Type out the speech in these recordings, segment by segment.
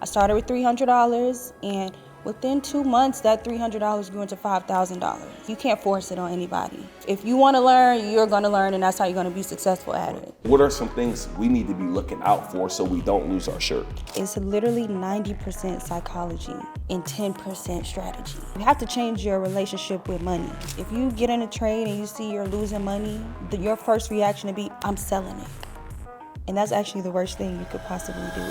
started with $300, and within 2 months, that $300 grew into $5,000. You can't force it on anybody. If you want to learn, you're going to learn, and that's how you're going to be successful at it. What are some things we need to be looking out for so we don't lose our shirt? It's literally 90% psychology and 10% strategy. You have to change your relationship with money. If you get in a trade and you see you're losing money, your first reaction to be, I'm selling it. And that's actually the worst thing you could possibly do.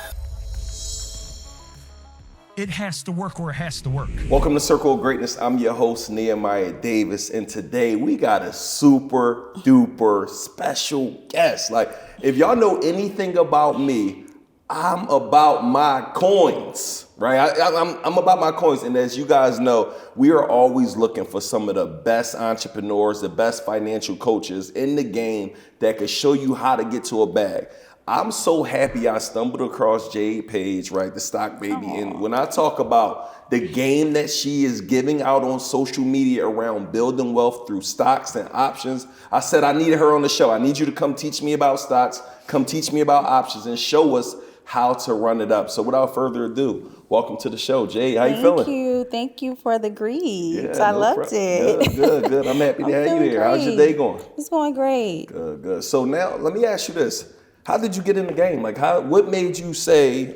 It has to work or it has to work. Welcome to Circle of Greatness. I'm your host, Nehemiah Davis, and today we got a super duper special guest. Like, if y'all know anything about me, I'm about my coins, right? I'm about my coins, and as you guys know, we are always looking for some of the best entrepreneurs, the best financial coaches in the game that can show you how to get to a bag. I'm so happy I stumbled across Jade Page, right, the stock baby. Aww. And when I talk about the game that she is giving out on social media around building wealth through stocks and options, I said I needed her on the show. I need you to come teach me about stocks, come teach me about options, and show us how to run it up. So without further ado, welcome to the show. Jade, how you feeling? Thank you for the greets. I loved it. Good. I'm happy to have you here. Great. How's your day going? It's going great. Good. So now let me ask you this. How did you get in the game? Like, what made you say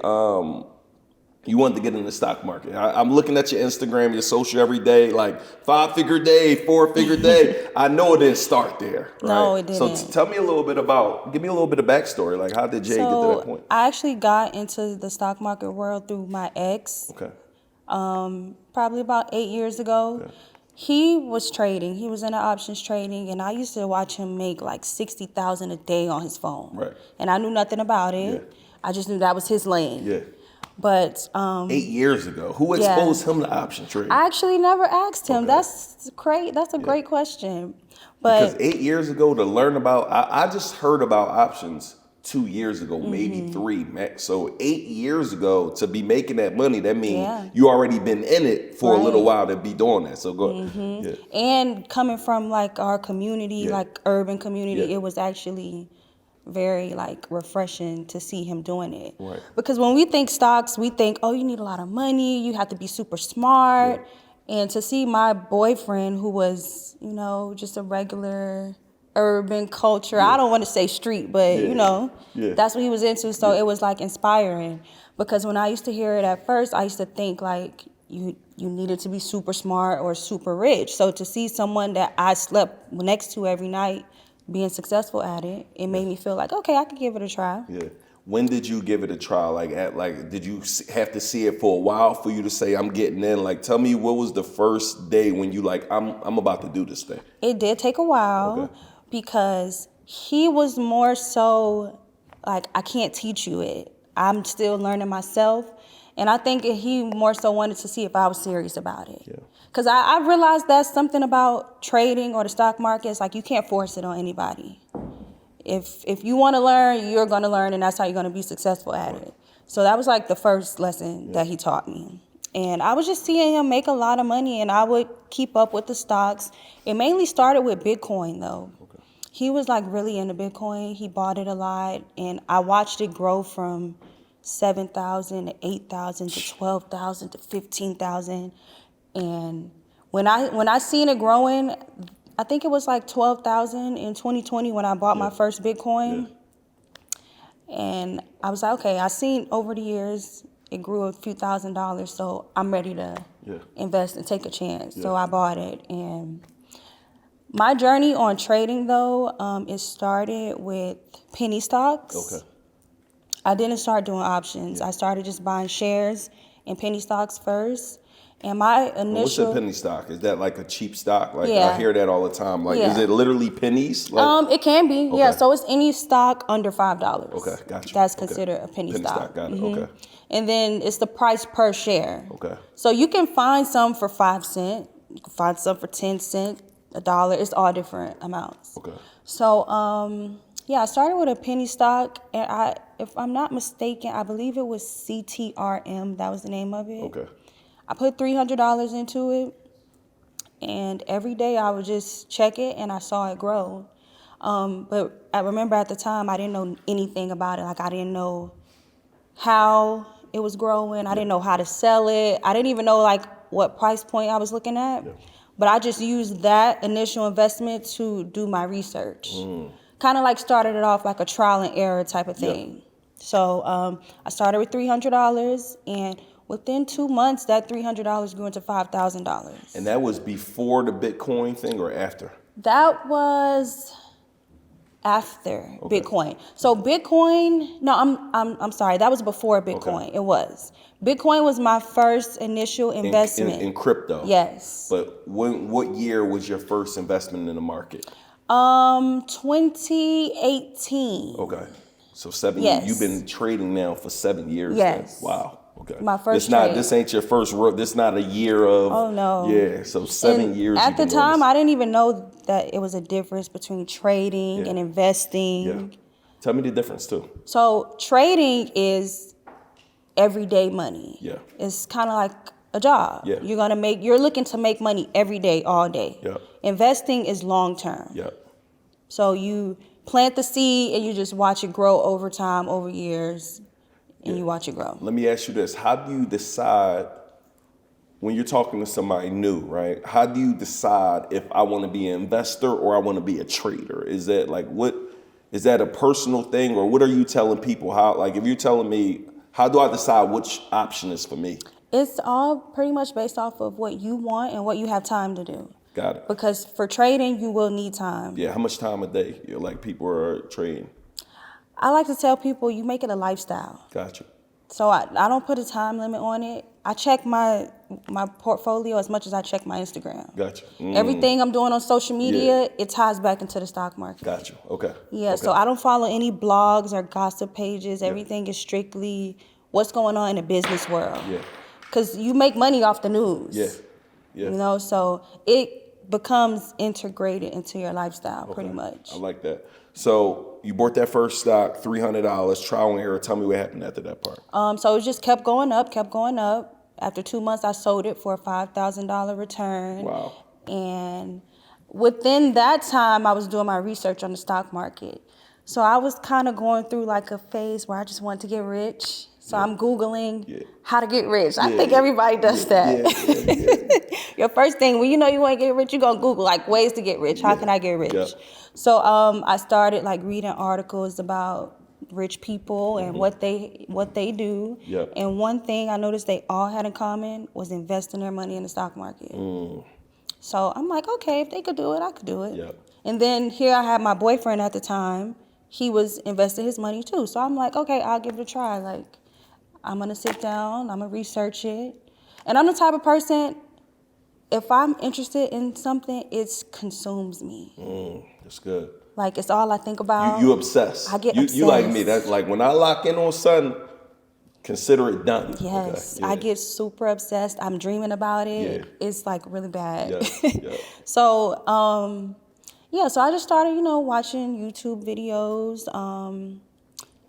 you wanted to get in the stock market? I'm looking at your Instagram, your social every day, like 5-figure day, 4-figure day. I know it didn't start there. Right? No, it didn't. So tell me a little bit give me a little bit of backstory. Like, how did Jay get to that point? I actually got into the stock market world through my ex. Okay. Probably about 8 years ago. Okay. He was trading. He was in the options trading, and I used to watch him make like $60,000 a day on his phone. Right. And I knew nothing about it. Yeah. I just knew that was his lane. Yeah. But 8 years ago, who exposed him to option trading? I actually never asked him. Okay. That's great. That's a great question. But because 8 years ago to learn about, I just heard about options 2 years ago, maybe 3 max. So 8 years ago to be making that money, that means you already been in it for a little while to be doing that. So go ahead. Yeah. And coming from like our community, like urban community, it was actually very like refreshing to see him doing it. Right. Because when we think stocks, we think, oh, you need a lot of money, you have to be super smart. Yeah. And to see my boyfriend, who was, just a regular urban culture. I don't want to say street, but that's what he was into. So it was like inspiring, because when I used to hear it at first, I used to think like you needed to be super smart or super rich. So to see someone that I slept next to every night being successful at it, it made me feel like, okay, I could give it a try. Yeah. When did you give it a try? Did you have to see it for a while for you to say, I'm getting in? Like, tell me, what was the first day when you like, I'm about to do this thing? It did take a while. Okay. Because he was more so like, I can't teach you it. I'm still learning myself. And I think he more so wanted to see if I was serious about it. Yeah. Because I realized that's something about trading or the stock market. It's like you can't force it on anybody. If you want to learn, you're going to learn, and that's how you're going to be successful at it. So that was like the first lesson that he taught me. And I was just seeing him make a lot of money, and I would keep up with the stocks. It mainly started with Bitcoin, though. He was like really into Bitcoin. He bought it a lot, and I watched it grow from 7,000 to 8,000 to 12,000 to 15,000. And when I seen it growing, I think it was like 12,000 in 2020 when I bought my first Bitcoin. Yeah. And I was like, okay, I seen over the years it grew a few $1,000s, so I'm ready to invest and take a chance. Yeah. So I bought it. And my journey on trading, though, it started with penny stocks. Okay. I didn't start doing options. I started just buying shares in penny stocks first. And my initial... What's a penny stock? Is that like a cheap stock? Like I hear that all the time. Like, is it literally pennies? Like... It can be, yeah. So it's any stock under $5. Okay, gotcha. That's considered a penny stock. Got it, okay. And then it's the price per share. Okay. So you can find some for 5 cents. You can find some for 10 cents. $1. It's all different amounts. Okay. So, I started with a penny stock, and if I'm not mistaken, I believe it was CTRM. That was the name of it. Okay. I put $300 into it, and every day I would just check it, and I saw it grow. But I remember at the time I didn't know anything about it. Like, I didn't know how it was growing. I didn't know how to sell it. I didn't even know like what price point I was looking at. Yeah. But I just used that initial investment to do my research. Kind of like started it off like a trial and error type of thing. Yeah. So I started with $300, and within 2 months, that $300 grew into $5,000. And that was before the Bitcoin thing or after? That was after Bitcoin. So Bitcoin, no, I'm sorry, that was before Bitcoin. Okay. It was. Bitcoin was my first initial investment. In crypto? Yes. But what year was your first investment in the market? 2018. Okay. So 7 yes. years. You've been trading now for 7 years. Yes. Then. Wow. Okay. My first trade. This ain't your first. This not a year of. Oh no. Yeah. So 7 years. At the time, I didn't even know that it was a difference between trading and investing. Yeah. Tell me the difference too. So trading is everyday money. Yeah. It's kind of like a job. Yeah. You're looking to make money every day, all day. Yeah. Investing is long term. Yeah. So you plant the seed and you just watch it grow over time, over years, and you watch it grow. Let me ask you this. How do you decide when you're talking to somebody new, right? How do you decide if I want to be an investor or I want to be a trader? Is that is that a personal thing, or what are you telling people? How, like, if you're telling me, how do I decide which option is for me? It's all pretty much based off of what you want and what you have time to do. Got it. Because for trading, you will need time. Yeah, how much time a day, people are trading? I like to tell people you make it a lifestyle. Gotcha. So I don't put a time limit on it. I check my portfolio as much as I check my Instagram. Gotcha. Everything I'm doing on social media, it ties back into the stock market. Gotcha. Okay. Yeah, okay. So I don't follow any blogs or gossip pages. Everything is strictly what's going on in the business world. Yeah. Because you make money off the news. Yeah. Yeah. You know, so it becomes integrated into your lifestyle pretty much. I like that. So you bought that first stock, $300, trial and error. Tell me what happened after that part. So it just kept going up. After 2 months, I sold it for a $5,000 return. Wow. And within that time, I was doing my research on the stock market. So I was kind of going through like a phase where I just wanted to get rich. So I'm Googling how to get rich. I think everybody does that. Your first thing, when you know you want to get rich, you're going to Google like ways to get rich. How can I get rich? Yeah. So I started like reading articles about rich people and what they do. Yep. And one thing I noticed they all had in common was investing their money in the stock market. So I'm like, okay, if they could do it, I could do it. Yep. And then here I had my boyfriend at the time. He was investing his money too. So I'm like, okay, I'll give it a try. Like, I'm going to sit down, I'm going to research it. And I'm the type of person, if I'm interested in something, it consumes me. That's good. Like, it's all I think about. You obsess. I get obsessed. You like me. That's like when I lock in on something, consider it done. Yes. Okay. Yeah. I get super obsessed. I'm dreaming about it. Yeah. It's like really bad. Yeah. So, so I just started, watching YouTube videos.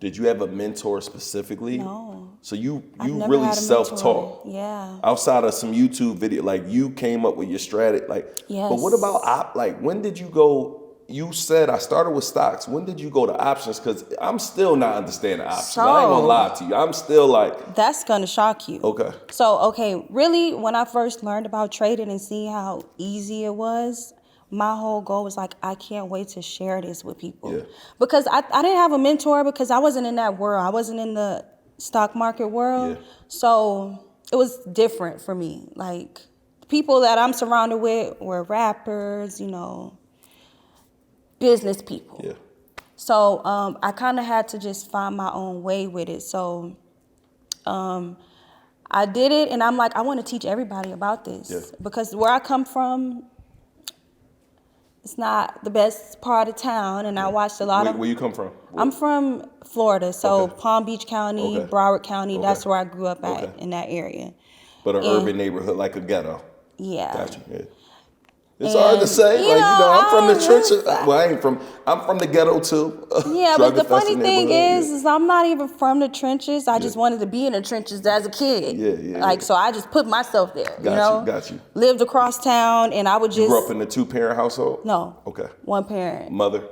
Did you have a mentor specifically? No. So you really self-taught. Yeah. Outside of some YouTube video, like you came up with your strategy. Like, yes. But what about when did you go? You said I started with stocks. When did you go to options? Because I'm still not understanding options. So, I ain't gonna lie to you. I'm still like. That's gonna shock you. Okay. So really, when I first learned about trading and seeing how easy it was, my whole goal was like, I can't wait to share this with people. Yeah. Because I didn't have a mentor because I wasn't in that world. I wasn't in the stock market world. Yeah. So it was different for me. Like, people that I'm surrounded with were rappers, business people. Yeah. So I kind of had to just find my own way with it. So I did it, and I'm like, I want to teach everybody about this because where I come from, it's not the best part of town, and I watched a lot of... Where you come from? I'm from Florida, so Palm Beach County, Broward County, that's where I grew up at, in that area. But an urban neighborhood, like a ghetto. Yeah. Gotcha. Yeah. It's hard to say. I'm from the trenches. Well, I'm from the ghetto too. Yeah, but the funny thing is I'm not even from the trenches. I just wanted to be in the trenches as a kid. Yeah. So I just put myself there. Got you. Lived across town, and I would just. You grew up in a 2-parent household? No. Okay. 1 parent. Mother.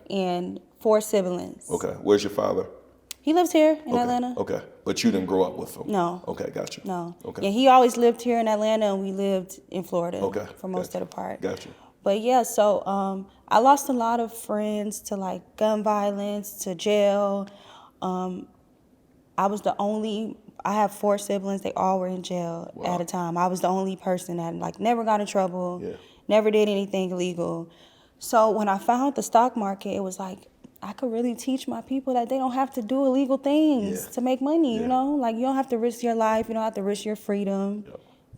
And 4 siblings. Okay. Where's your father? He lives here in Atlanta. Okay. But you didn't grow up with him? No. Okay, got you. No. Okay. Yeah, he always lived here in Atlanta, and we lived in Florida for most Gotcha. of the part. Got you. But yeah, so I lost a lot of friends to like gun violence, to jail. I was the only, I have 4 siblings, they all were in jail at a time. I was the only person that like never got in trouble, never did anything illegal. So when I found the stock market, it was like, I could really teach my people that they don't have to do illegal things to make money, you know? Like, you don't have to risk your life, you don't have to risk your freedom.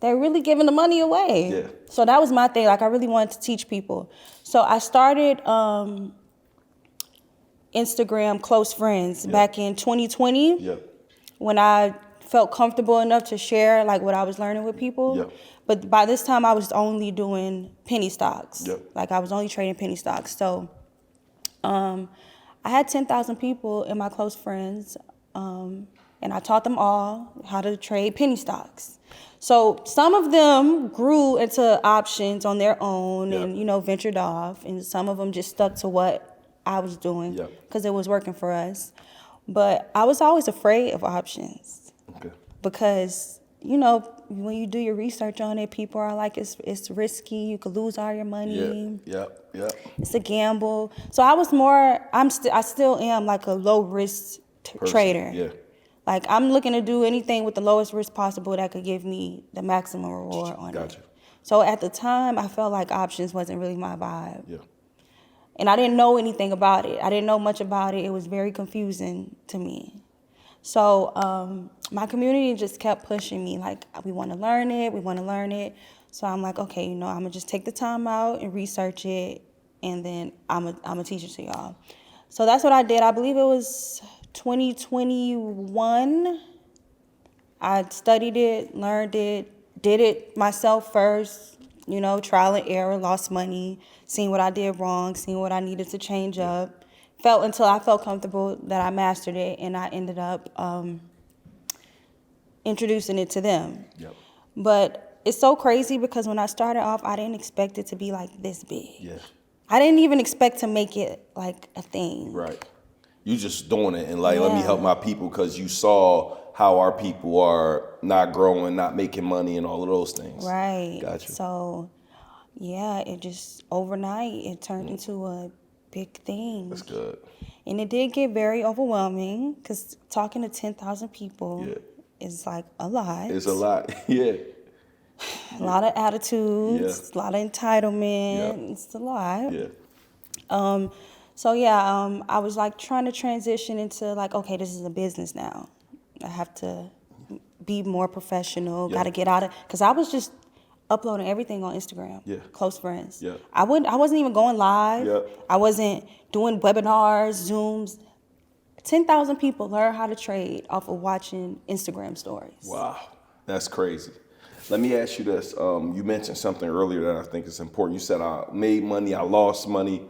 They're really giving the money away. So that was my thing, like I really wanted to teach people. So I started Instagram Close Friends back in 2020 when I felt comfortable enough to share like what I was learning with people. But by this time I was only doing penny stocks. Like I was only trading penny stocks. So I had 10,000 people in my close friends, and I taught them all how to trade penny stocks. So some of them grew into options on their own and, you know, ventured off, and some of them just stuck to what I was doing because it was working for us. But I was always afraid of options because, you know, when you do your research on it, people are like, it's risky. You could lose all your money. It's a gamble. So I was more, I still am like a low risk trader. Like I'm looking to do anything with the lowest risk possible that could give me the maximum reward on it. So at the time, I felt like options wasn't really my vibe. And I didn't know anything about it. I didn't know much about it. It was very confusing to me. So my community just kept pushing me, like, we want to learn it, we want to learn it. So I'm like, okay, you know, I'm going to just take the time out and research it, and then I'm gonna teach it to y'all. So that's what I did. I believe it was 2021. I studied it, learned it, did it myself first, you know, trial and error, lost money, seeing what I did wrong, seeing what I needed to change up. Until I felt comfortable that I mastered it, and I ended up introducing it to them. But it's so crazy because when I started off, I didn't expect it to be like this big. I didn't even expect to make it like a thing. You just doing it and like, let me help my people, because you saw how our people are not growing, not making money, and all of those things. Gotcha. So, yeah, it just overnight it turned into a big thing. That's good. And it did get very overwhelming because talking to 10,000 people is like a lot. It's a lot. A lot of attitudes, a lot of entitlement. It's a lot. So I was like trying to transition into like, okay, this is a business now. I have to be more professional. Got to get out of, because I was just uploading everything on Instagram. Close Friends. I wasn't even going live. I wasn't doing webinars, Zooms. 10,000 people learn how to trade off of watching Instagram stories. Wow, that's crazy. Let me ask you this. You mentioned something earlier that I think is important. You said I made money, I lost money.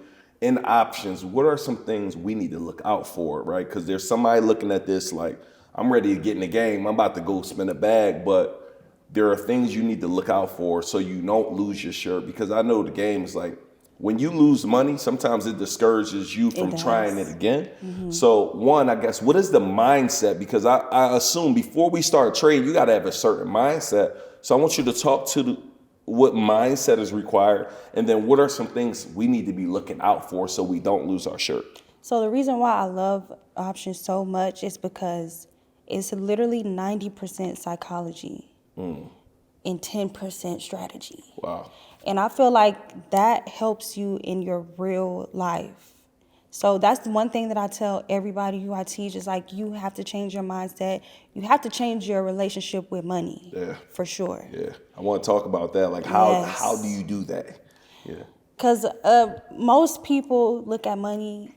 In options, what are some things we need to look out for, right? Because there's somebody looking at this like, I'm ready to get in the game. I'm about to go spin a bag, but there are things you need to look out for so you don't lose your shirt. Because I know the game is like, when you lose money, sometimes it discourages you from trying it again. So one, I guess, what is the mindset? Because I assume before we start trading, you got to have a certain mindset. So I want you to talk to what mindset is required, and then what are some things we need to be looking out for so we don't lose our shirt? So the reason why I love options so much is because it's literally 90% psychology and 10% strategy. Wow. And I feel like that helps you in your real life. So that's the one thing that I tell everybody who I teach is like, you have to change your mindset. You have to change your relationship with money. For sure. I want to talk about that. Like how do you do that? Because most people look at money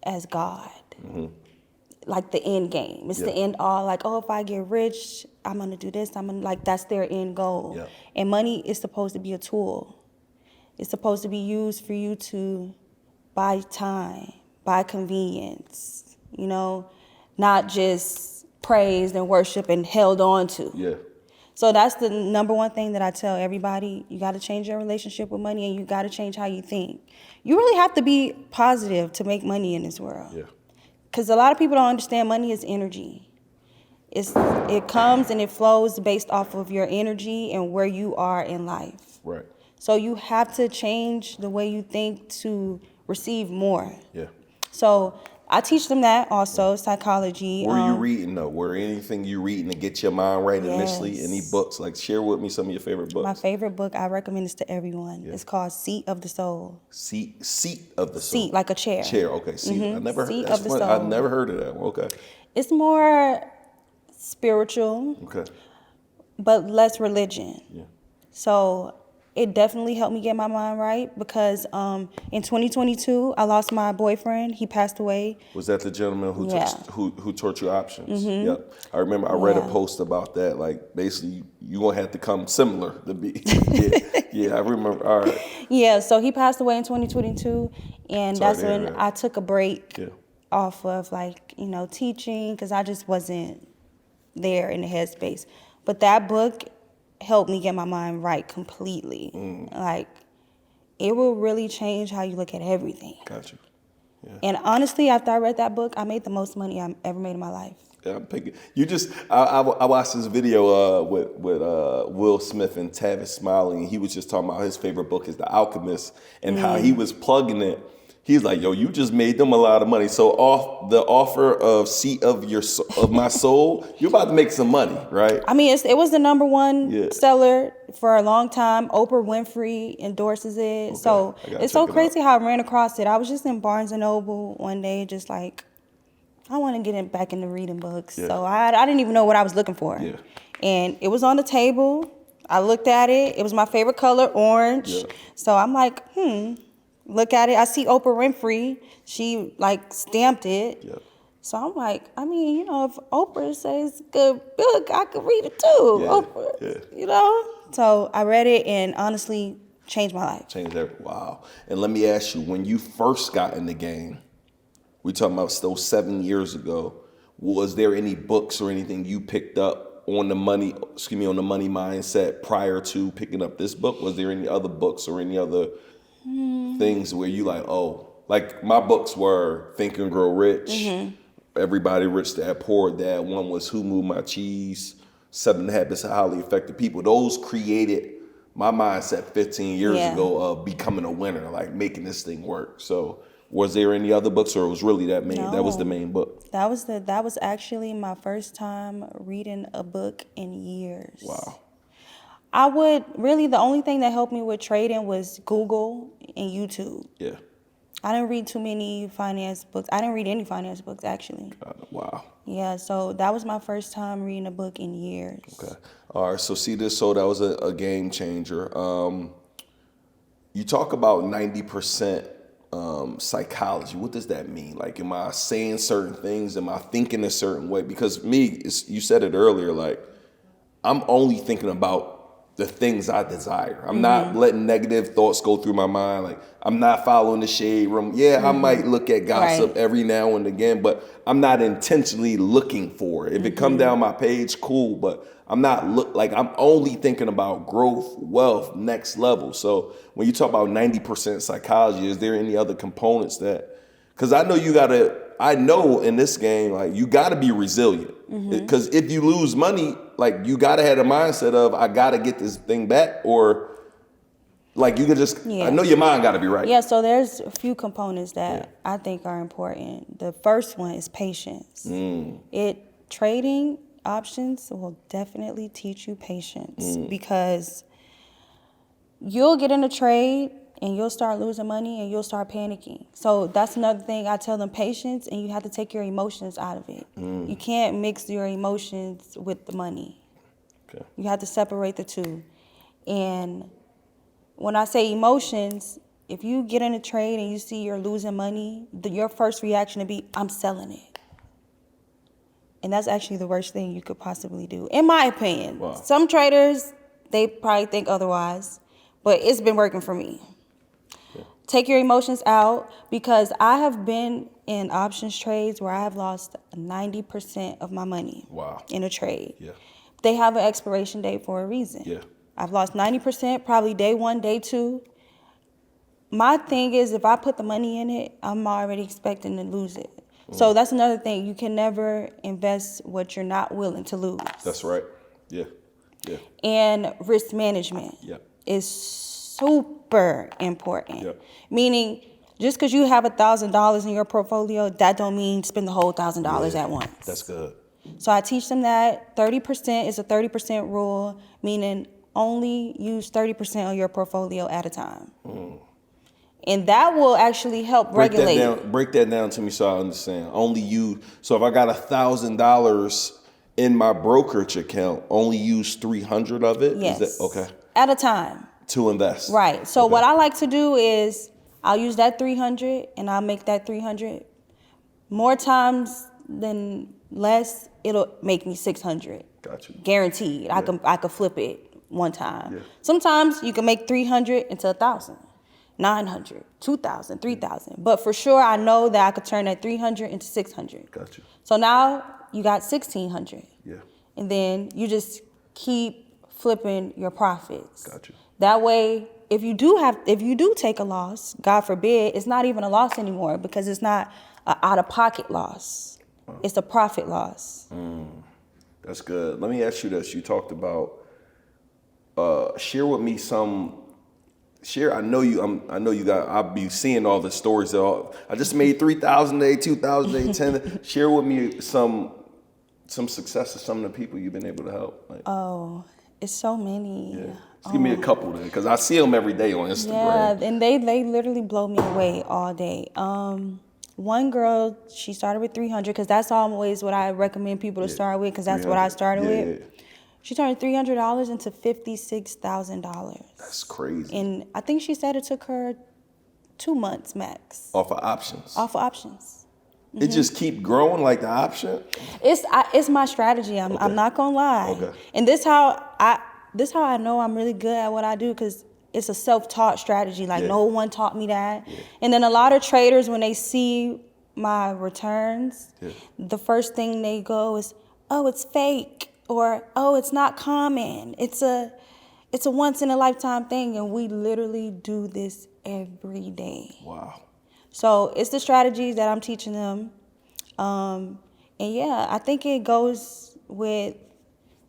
as God. Like the end game. It's the end all. Like, oh, if I get rich, I'm going to do this. Like, that's their end goal. And money is supposed to be a tool. It's supposed to be used for you to buy time, buy convenience, you know, not just praised and worshiped and held on to. So that's the number one thing that I tell everybody. You got to change your relationship with money, and you got to change how you think. You really have to be positive to make money in this world. Because a lot of people don't understand money is energy. It comes and it flows based off of your energy and where you are in life. Right. So you have to change the way you think to receive more. Yeah. So I teach them that also, psychology. What are you reading though? Were anything you reading to get your mind right initially? Yes. Any books? Like share with me some of your favorite books. My favorite book, I recommend this to everyone. Yeah. It's called Seat of the Soul. Seat of the Soul. Seat, like a chair. Chair. Okay. Seat. I never heard. Seat That's of the funny. Soul. I've never heard of that one. Okay. It's more spiritual, Okay. but less religion. Yeah. So it definitely helped me get my mind right because in 2022, I lost my boyfriend. He passed away. Was that the gentleman who Yeah. who taught you options? Yep. I remember I read a post about that. Like basically, you gonna have to come similar to be. Yeah. I remember. All right. Yeah, so he passed away in 2022, and Sorry that's to hear when that. I took a break Yeah. off of teaching because I just wasn't there in the headspace. But that book helped me get my mind right completely. Like, it will really change how you look at everything. Got you. Yeah. And honestly, after I read that book, I made the most money I ever made in my life. Yeah, I'm picking. You just. I watched this video with Will Smith and Tavis Smiley, and he was just talking about his favorite book is The Alchemist, and how he was plugging it. He's like, yo, you just made them a lot of money. So off the offer of Seat of my Soul, you're about to make some money, right? I mean, it was the number one Yeah. seller for a long time. Oprah Winfrey endorses it. So I gotta it's so check it crazy how I ran across it. I was just in Barnes & Noble one day, just like, I want to get back into reading books. Yeah. So I didn't even know what I was looking for. Yeah. And it was on the table. I looked at it. It was my favorite color, orange. Yeah. So I'm like, look at it. I see Oprah Winfrey. She stamped it. Yeah. So I'm like, I mean, if Oprah says it's a good book, I could read it too. Yeah, Oprah, yeah. So I read it and honestly changed my life. Changed everything. Wow. And let me ask you, when you first got in the game, we talking about those 7 years ago, was there any books or anything you picked up on the money mindset prior to picking up this book? Was there any other books or any other things where you like my books were Think and Grow Rich, Everybody Rich Dad Poor Dad. One was Who Moved My Cheese, 7 Habits of Highly Effective People. Those created my mindset 15 years ago of becoming a winner, like making this thing work. So was there any other books, or was really that was the main book? That was actually my first time reading a book in years. Wow. The only thing that helped me with trading was Google and YouTube. Yeah. I didn't read too many finance books. I didn't read any finance books, actually. Wow. Yeah, so that was my first time reading a book in years. Okay. All right. So that was a game changer. You talk about 90% psychology. What does that mean? Like, am I saying certain things? Am I thinking a certain way? Because you said it earlier, like, I'm only thinking about the things I desire. I'm not letting negative thoughts go through my mind. Like, I'm not following the shade room. Yeah, I might look at gossip every now and again, but I'm not intentionally looking for it. If it come down my page, cool, but I'm only thinking about growth, wealth, next level. So when you talk about 90% psychology, is there any other components because I know in this game, like, you gotta be resilient. Because if you lose money, like, you gotta have a mindset of, I gotta get this thing back, or like, you could just, I know your mind gotta be right. Yeah, so there's a few components that I think are important. The first one is patience. Trading options will definitely teach you patience because you'll get in a trade and you'll start losing money and you'll start panicking. So that's another thing I tell them, patience, and you have to take your emotions out of it. You can't mix your emotions with the money. Okay. You have to separate the two. And when I say emotions, if you get in a trade and you see you're losing money, your first reaction would be, I'm selling it. And that's actually the worst thing you could possibly do, in my opinion. Wow. Some traders, they probably think otherwise, but it's been working for me. Yeah. Take your emotions out, because I have been in options trades where I have lost 90% of my money in a trade. Yeah. They have an expiration date for a reason. Yeah. I've lost 90%, probably day 1, day 2. My thing is, if I put the money in it, I'm already expecting to lose it. So that's another thing. You can never invest what you're not willing to lose. That's right. Yeah. Yeah. And risk management is super important. Yep. Meaning, just because you have $1,000 in your portfolio, that don't mean spend the whole $1,000 at once. That's good. So I teach them that 30% is a 30% rule, meaning only use 30% of your portfolio at a time. And that will actually help regulate. Break that down to me so I understand. Only use, so if I got $1,000 in my brokerage account, only use 300 of it? Yes. Is that, okay. At a time. To invest. Right. So what I like to do is I'll use that 300 and I'll make that 300 more times than less. It'll make me 600. Gotcha. Guaranteed. Yeah. I could flip it one time. Yeah. Sometimes you can make 300 into 1,000, 900, 2,000, 3,000. But for sure, I know that I could turn that 300 into 600. Gotcha. So now you got 1,600. Yeah. And then you just keep flipping your profits. Gotcha. That way, if you do take a loss, God forbid, it's not even a loss anymore because it's not an out-of-pocket loss. It's a profit loss. That's good. Let me ask you this. You talked about share with me some. Share. I know you got. I'll be seeing all the stories. I just made 3,000 a day, 2,000 a day, 10. Share with me some success of some of the people you've been able to help. Like, oh, it's so many. Yeah. Just give me a couple then, because I see them every day on Instagram. Yeah, and they literally blow me away all day. One girl, she started with 300 because that's always what I recommend people to start with because that's what I started with. Yeah. She turned $300 into $56,000. That's crazy. And I think she said it took her 2 months max. Off of options. Off of options. It just keep growing like the option. It's my strategy. I'm not gonna lie. Okay. And this how I know I'm really good at what I do because it's a self-taught strategy. Like no one taught me that. Yeah. And then a lot of traders, when they see my returns, the first thing they go is, "Oh, it's fake," or "Oh, it's not common. It's a once in a lifetime thing." And we literally do this every day. Wow. So it's the strategies that I'm teaching them. And yeah, I think it goes with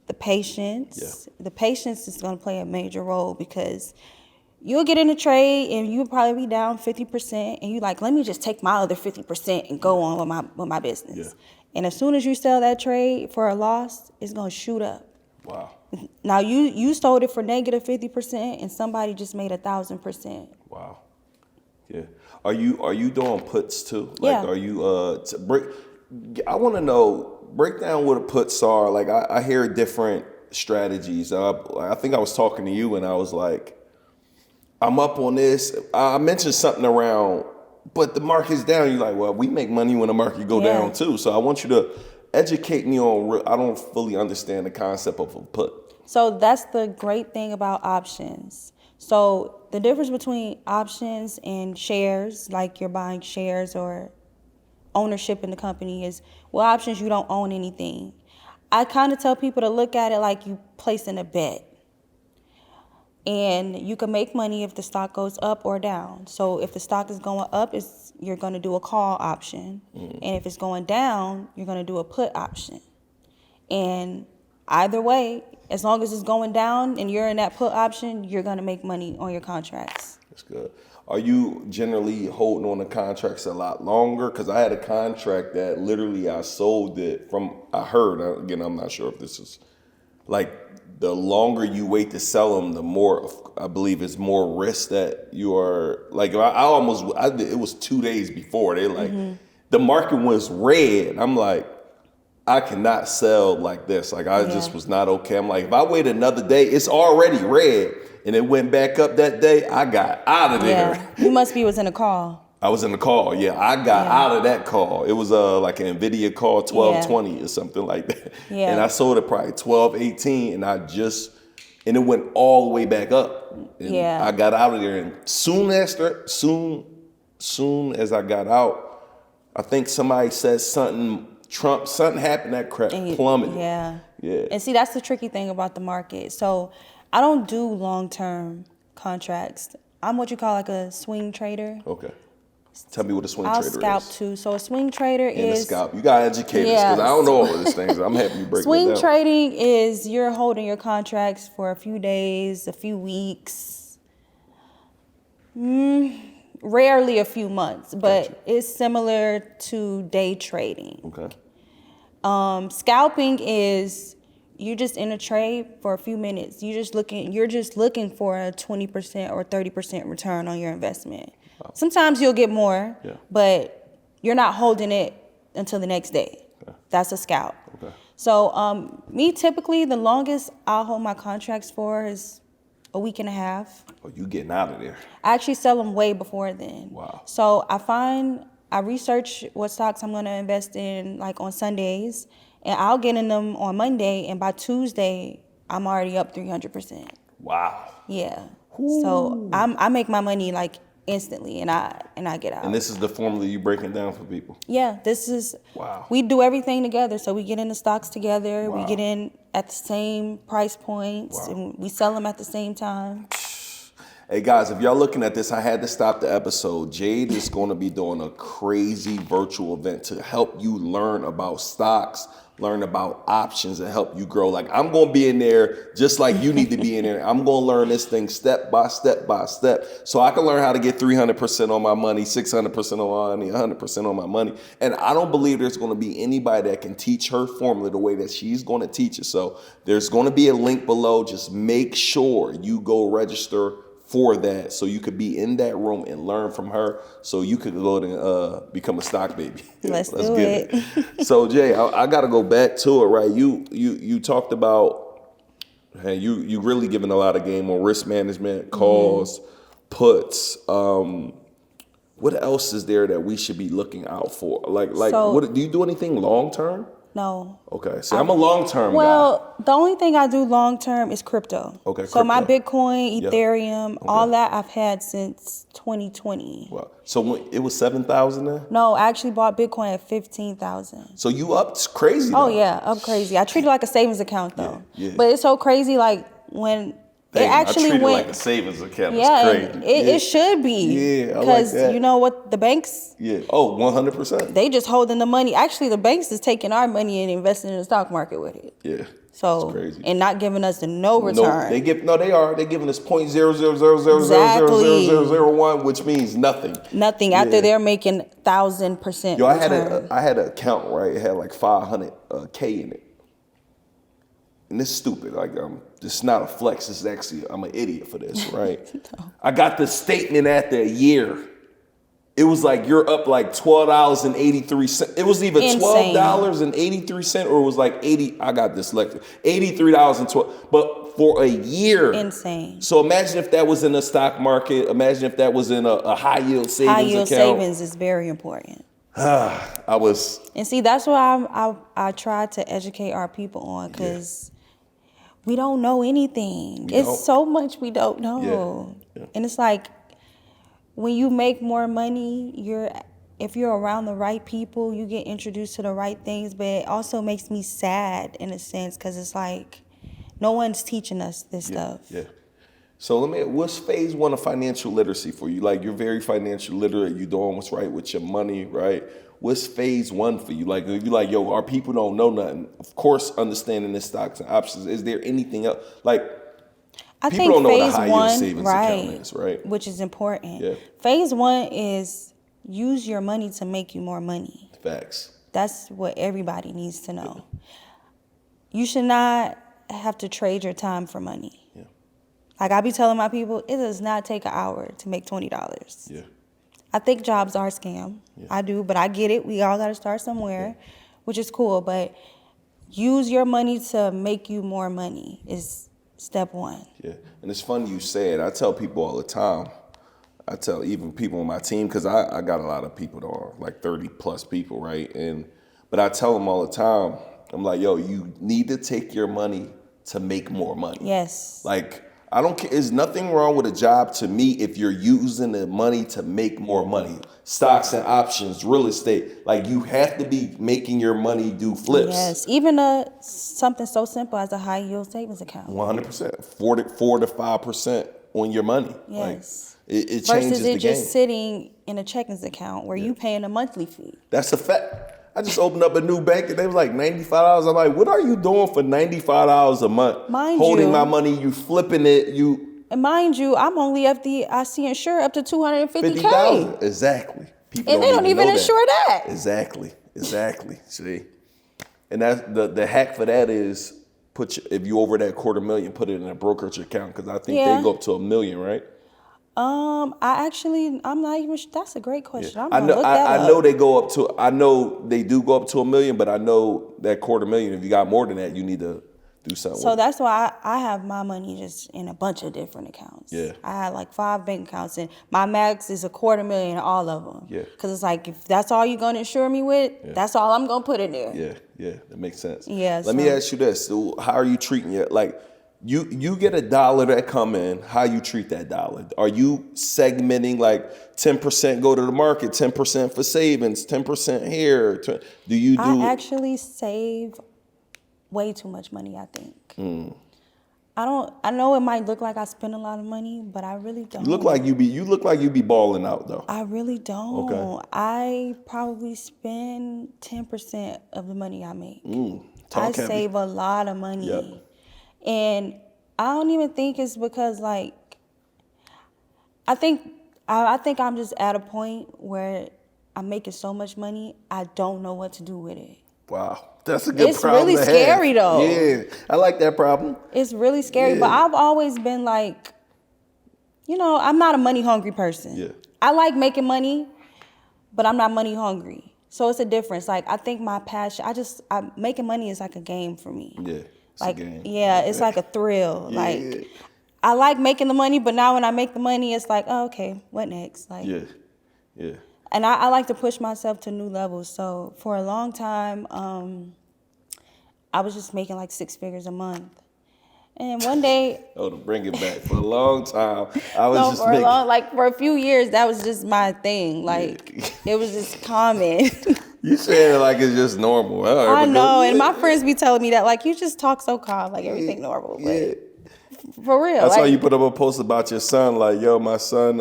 the patience. Yeah. The patience is going to play a major role because you'll get in a trade and you'll probably be down 50% and you're like, let me just take my other 50% and go on with my business. Yeah. And as soon as you sell that trade for a loss, it's going to shoot up. Wow. Now you sold it for negative 50% and somebody just made 1,000%. Wow. Yeah. Are you doing puts too? Like, are you I want to know, break down what the puts are. Like I hear different strategies. I think I was talking to you and I was like, I'm up on this. I mentioned something around, but the market's down. You're like, well, we make money when the market go down too. So I want you to educate me on. I don't fully understand the concept of a put. So that's the great thing about options. So the difference between options and shares, like you're buying shares or ownership in the company, is with options you don't own anything. I kind of tell people to look at it like you placing a bet. And you can make money if the stock goes up or down. So if the stock is going up, you're going to do a call option. And if it's going down, you're going to do a put option. And either way, as long as it's going down and you're in that put option, you're going to make money on your contracts. That's good. Are you generally holding on to contracts a lot longer? Because I had a contract that literally I sold it from, I heard, again, I'm not sure if this is, like, the longer you wait to sell them, the more, I believe it's more risk that you are, like, it was 2 days before. They like, the market was red. I'm like, I cannot sell like this. Like, I just was not okay. I'm like, if I wait another day, it's already red. And it went back up that day, I got out of there. Yeah. You must be was in a call. I was in the call, I got out of that call. It was like an NVIDIA call, 1220 or something like that. Yeah. And I sold it probably 1218 and it went all the way back up. And I got out of there, and soon as I got out, I think somebody said something happened, that crap plummeted. Yeah. And see, that's the tricky thing about the market. So I don't do long-term contracts. I'm what you call like a swing trader. Okay. Tell me what a swing I'll trader scalp is. too. So a swing trader And a is scalp. You gotta educate us because I don't know all of these things. I'm happy you breaking it swing down. trading is you're holding your contracts for a few days, a few weeks, rarely a few months, but Gotcha. it's similar to day trading. Okay. Scalping is you're just in a trade for a few minutes. You're just looking for a 20% or 30% return on your investment. Wow. Sometimes you'll get more, Yeah. but you're not holding it until the next day. Okay. That's a scalp. Okay. So me typically the longest I'll hold my contracts for is a week and a half. Oh, you getting out of there. I actually sell them way before then. Wow. So I research what stocks I'm going to invest in like on Sundays, and I'll get in them on Monday, and by Tuesday I'm already up 300%. Wow. Yeah. Ooh. So I make my money like instantly, and I get out. And this is the formula you breaking down for people. Yeah, this is. Wow. We do everything together. So we get into stocks together. Wow. We get in at the same price points, Wow. and we sell them at the same time. Hey guys, if y'all looking at this, I had to stop the episode. Jade is going to be doing a crazy virtual event to help you learn about stocks, learn about options, and help you grow. Like I'm going to be in there just like you need to be in there. I'm going to learn this thing step by step by step so I can learn how to get 300% on my money, 600% on my money, 100% on my money. And I don't believe there's going to be anybody that can teach her formula the way that she's going to teach it. So there's going to be a link below. Just make sure you go register for that so you could be in that room and learn from her so you could go and become a stock baby. Let's do get it. So Jay, I got to go back to it, right? You talked about, hey, you really giving a lot of game on risk management, calls, puts. What else is there that we should be looking out for? Like So- what do you do anything long term? No. Okay, see, I'm a long term guy. Well, the only thing I do long term is crypto. Okay, So my crypto. Bitcoin, Yep. Ethereum, Okay. all that I've had since 2020. Well, so when it was 7,000 then? No, I actually bought Bitcoin at 15,000. So you upped crazy. Oh though. yeah, up crazy. I treat it like a savings account though. Yeah, yeah. But it's so crazy like when Dang, it actually I treat went it like a savings account. yeah, It's and crazy. it should be. Yeah, I like Because that. you know what, the banks, Yeah. Oh, 100%. they just holding the money. Actually, the banks is taking our money and investing in the stock market with it. Yeah. So it's crazy. and not giving us no return. They are. They're giving us 0.000000001, which means nothing. Nothing after Yeah. they're making 1,000% Yo, I return. had an account, right? It had like 500K in it. And this is stupid. Like, this is not a flex. This is actually, I'm an idiot for this, right? No. I got the statement after a year. It was like, you're up like $12.83. It was either Insane. $12.83 or it was like 80. I got dyslexic. $83.12. But for a year. Insane. So imagine if that was in the stock market. Imagine if that was in a high yield savings account. High yield savings is very important. I was. And see, that's what I try to educate our people on because we don't know anything. We It's don't. so much we don't know. Yeah. And it's like when you make more money, if you're around the right people, you get introduced to the right things. But it also makes me sad in a sense because it's like no one's teaching us this stuff. Yeah. So what's phase one of financial literacy for you? Like you're very financial literate, you're doing what's right with your money, right? What's phase one for you? Like if you're like, yo, our people don't know nothing. Of course, understanding the stocks and options. Is there anything else? Like I people think don't know what a phase high yield one, savings right, account is, right? which is important. Yeah. Phase one is use your money to make you more money. Facts. That's what everybody needs to know. You should not have to trade your time for money. Yeah. Like I be telling my people, it does not take an hour to make $20. Yeah. I think jobs are a scam. Yeah. I do, but I get it. We all got to start somewhere, which is cool. But use your money to make you more money is step one. Yeah. And it's funny you say it. I tell people all the time. I tell even people on my team, because I got a lot of people that are like 30 plus people, right? But I tell them all the time, I'm like, yo, you need to take your money to make more money. Yes. Like, I don't care. There's nothing wrong with a job to me if you're using the money to make more money. Stocks and options, real estate. Like, you have to be making your money do flips. Yes. Even something so simple as a high yield savings account. 100%. 4 to 5%. on your money. Yes. Like, it changes Versus the it just game. sitting in a checkings account where you paying a monthly fee. That's a fact. I just opened up a new bank and they was like $95. I'm like, what are you doing for $95 a month? Holding my money, you flipping it, And mind you, I'm only FDIC insured up to $250K. 50,000. Exactly. People And they don't even know insure that. Exactly. See, and that's the hack for that is if you over that $250,000, put it in a brokerage account because I think they go up to $1 million, right? I'm not even sure. That's a great question. Yeah. I'm gonna look that up. I know they go up to. I know they do go up to $1 million, but I know that $250,000. If you got more than that, you need to do something. So that's why I have my money just in a bunch of different accounts. Yeah. I had like 5 bank accounts, and my max is $250,000 in all of them. Yeah. Because it's like, if that's all you're gonna insure me with, that's all I'm gonna put in there. Yeah, that makes sense. Yeah. Let me ask you this: so how are you treating it? Like, you get $1 that come in. How you treat that dollar? Are you segmenting like 10% go to the market, 10% for savings, 10% here? Do you do? I actually save way too much money, I think. I know it might look like I spend a lot of money, but I really don't. You look like you be balling out though. I really don't. Okay. I probably spend 10% of the money I make. Talk heavy. Save a lot of money. Yep. And I don't even think it's because like I think I'm just at a point where I'm making so much money, I don't know what to do with it. Wow. That's a good It's problem really to scary have. though. Yeah, I like that problem. It's really scary, but I've always been like, I'm not a money hungry person. Yeah. I like making money, but I'm not money hungry. So it's a difference. Like, I think my passion, making money is like a game for me. Yeah, it's like, a game. Yeah, it's like a thrill. Yeah. Like, I like making the money, but now when I make the money, it's like, oh, okay, what next? Like, yeah. And I like to push myself to new levels. So for a long time, I was just making like 6 figures a month. And one day... to bring it back. For a long time, I was for a few years, that was just my thing. Like, it was just common. You saying it like it's just normal. I know, and my friends be telling me that, like, you just talk so calm, like everything normal. But for real. That's why you put up a post about your son, like, yo, my son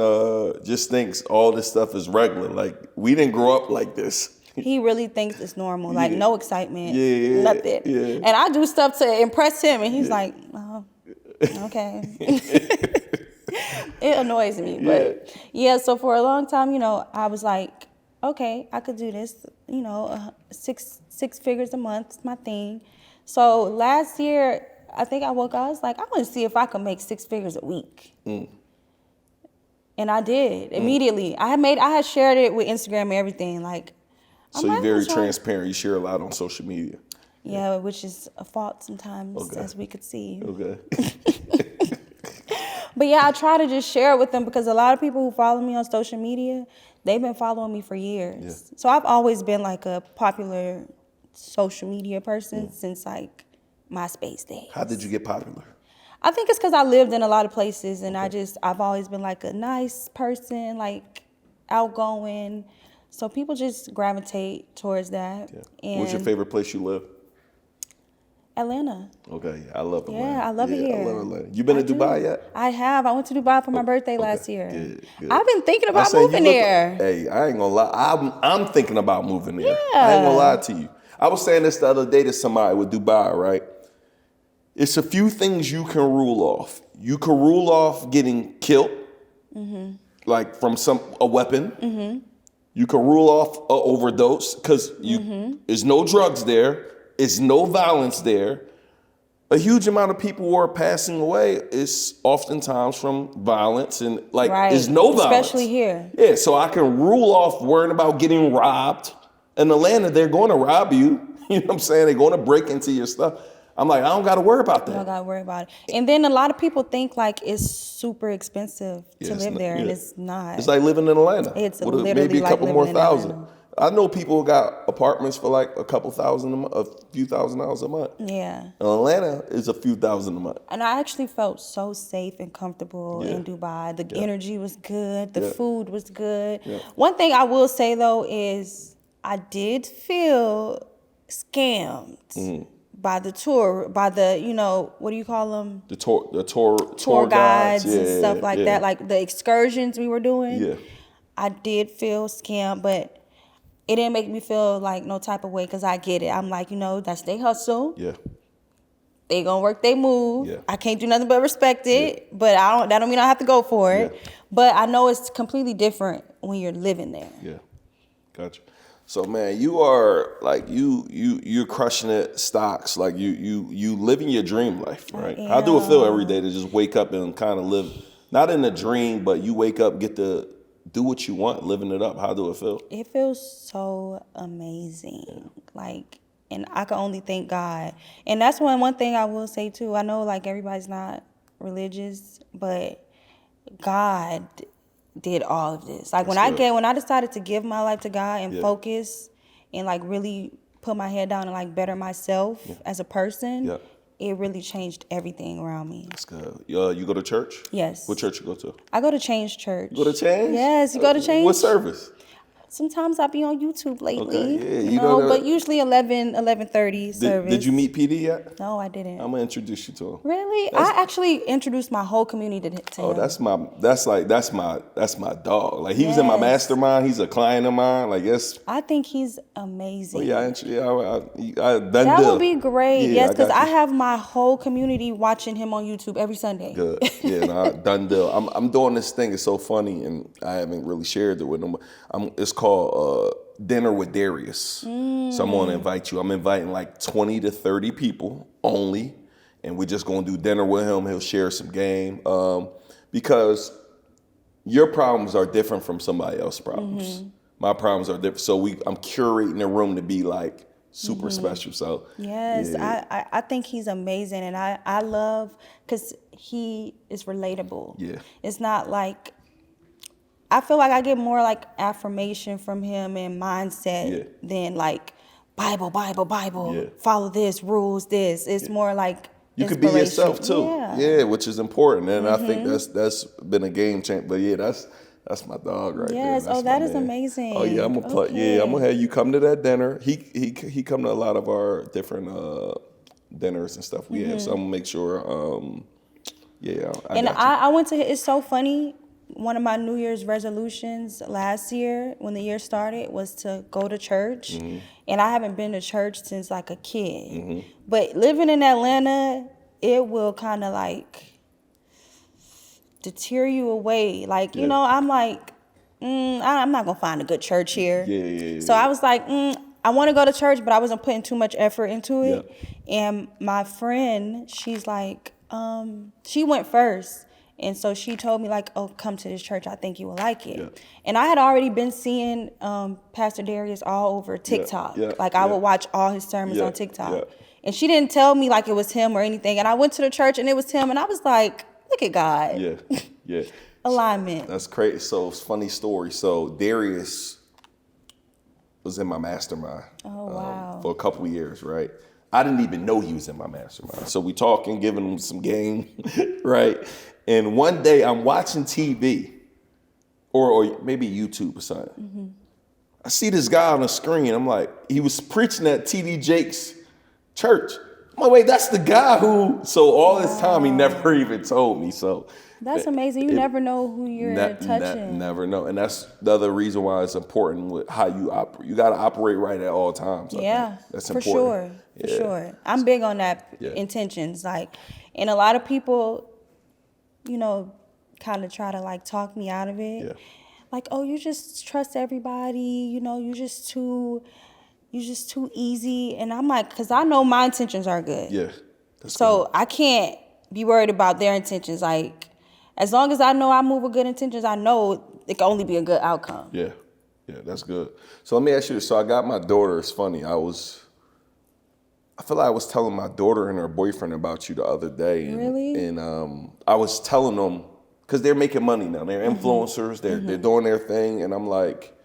just thinks all this stuff is regular. Like, we didn't grow up like this. He really thinks it's normal, like no excitement, nothing. Yeah. And I do stuff to impress him, and he's like, oh, okay. It annoys me, but so for a long time, I was like, okay, I could do this, 6 figures a month is my thing. So last year, I think I woke up, I was like, I want to see if I could make 6 figures a week. And I did immediately. I had shared it with Instagram and everything, like. So you're very transparent. You share a lot on social media. Yeah, which is a fault sometimes, as we could see. Okay. But yeah, I try to just share it with them because a lot of people who follow me on social media, they've been following me for years. Yeah. So I've always been like a popular social media person since like MySpace days. How did you get popular? I think it's because I lived in a lot of places and I've always been like a nice person, like outgoing. So people just gravitate towards that. Yeah. And what's your favorite place you live? Atlanta. Okay, I love Atlanta. Yeah, I love it here. I love Atlanta. You been to Dubai yet? I have. I went to Dubai for my birthday last year. Good. I've been thinking about moving there. Hey, I ain't gonna lie. I'm thinking about moving there. Yeah. I ain't gonna lie to you. I was saying this the other day to somebody with Dubai, right? It's a few things you can rule off. You can rule off getting killed, like from a weapon. You can rule off an overdose because there's no drugs there. There's no violence there. A huge amount of people who are passing away is oftentimes from violence and there's no violence. Especially here. Yeah, so I can rule off worrying about getting robbed. In Atlanta, they're going to rob you. You know what I'm saying? They're going to break into your stuff. I'm like, I don't got to worry about that. You don't got to worry about it. And then a lot of people think like it's super expensive to live there, and it's not. It's like living in Atlanta. It's literally maybe a couple like more living thousand. in Atlanta. I know people who got apartments for like a couple thousand a month, a few $1,000s a month. Yeah. And Atlanta is a few thousand a month. And I actually felt so safe and comfortable in Dubai. The energy was good. The food was good. Yeah. One thing I will say though is I did feel scammed by the tour, by the, you know, what do you call them? The tour Guides guides, and stuff like that, like the excursions we were doing. Yeah. I did feel scammed, but it didn't make me feel like no type of way because I get it. I'm like, you know, that's their hustle. Yeah. They gonna work they move. Yeah. I can't do nothing but respect it, but that don't mean I have to go for it. Yeah. But I know it's completely different when you're living there. Yeah. Gotcha. So man, you are like you're crushing it stocks. Like you living your dream life, right? How do it feel every day to just wake up and kind of live, not in a dream, but you wake up, get to do what you want, living it up? How do it feel? It feels so amazing. Like, and I can only thank God. And that's one thing I will say too. I know like everybody's not religious, but God did all of this. Like when I decided to give my life to God and focus and like really put my head down and like better myself as a person, it really changed everything around me. That's good. You go to church? Yes. What church you go to? I go to Change Church. You go to Change? Yes, you go to Change. What service? Sometimes I be on YouTube lately. Okay, yeah. You know, but usually 11:30 service. Did you meet PD yet? No, I didn't. I'm gonna introduce you to him. Really? I actually introduced my whole community to him. That's my dog. Like he was in my mastermind. He's a client of mine. Like yes. I think he's amazing. I done that deal. would be great. Yeah, yes, because I have my whole community watching him on YouTube every Sunday. Good. Yeah, done deal. I'm doing this thing. It's so funny, and I haven't really shared it with them. It's called Dinner with Darius. So I'm gonna invite you. I'm inviting like 20 to 30 people only, and we're just gonna do dinner with him. He'll share some game because your problems are different from somebody else's problems. My problems are different. So I'm curating the room to be like super special. So yes, yeah. I think he's amazing, and I love because he is relatable. Yeah, it's not like. I feel like I get more like affirmation from him and mindset than like Bible, follow this, rules this. It's more like you could be yourself too. Yeah, which is important. And I think that's been a game changer. But yeah, that's my dog right there. Yes, that is amazing. Oh yeah, I'm gonna have you come to that dinner. He come to a lot of our different dinners and stuff we have. So I'm gonna make sure I went to it's so funny. One of my New Year's resolutions last year, when the year started, was to go to church. And I haven't been to church since like a kid. But living in Atlanta, it will kind of like deter you away. Like, you know, I'm like, I'm not going to find a good church here. So I was like, I want to go to church, but I wasn't putting too much effort into it. And my friend, she's like, she went first. And so she told me like, oh, come to this church. I think you will like it. And I had already been seeing Pastor Darius all over TikTok. I would watch all his sermons on TikTok. And she didn't tell me like it was him or anything. And I went to the church and it was him. And I was like, look at God. Alignment. That's crazy. So it's a funny story. So Darius was in my mastermind for a couple of years, right? I didn't even know he was in my mastermind. So we talking, giving him some game, right? And one day I'm watching TV or maybe YouTube or something. I see this guy on the screen. I'm like, he was preaching at TD Jake's church. I'm like, wait, that's the guy who, so all this time he never even told me. So that's amazing. You never know who you're touching. Never know. And that's the other reason why it's important with how you operate. You got to operate right at all times. That's important. For sure. I'm big on that intentions. Like, and a lot of people, you know, kind of try to like talk me out of it. Like, oh, you just trust everybody. You know, you're just too easy. And I'm like, because I know my intentions are good. So I can't be worried about their intentions. Like, as long as I know I move with good intentions, I know it can only be a good outcome. Yeah, that's good. So let me ask you this. So I got my daughter. It's funny. I feel like I was telling my daughter and her boyfriend about you the other day. And, really? And I was telling them, because they're making money now. They're influencers. They're doing their thing. And I'm like,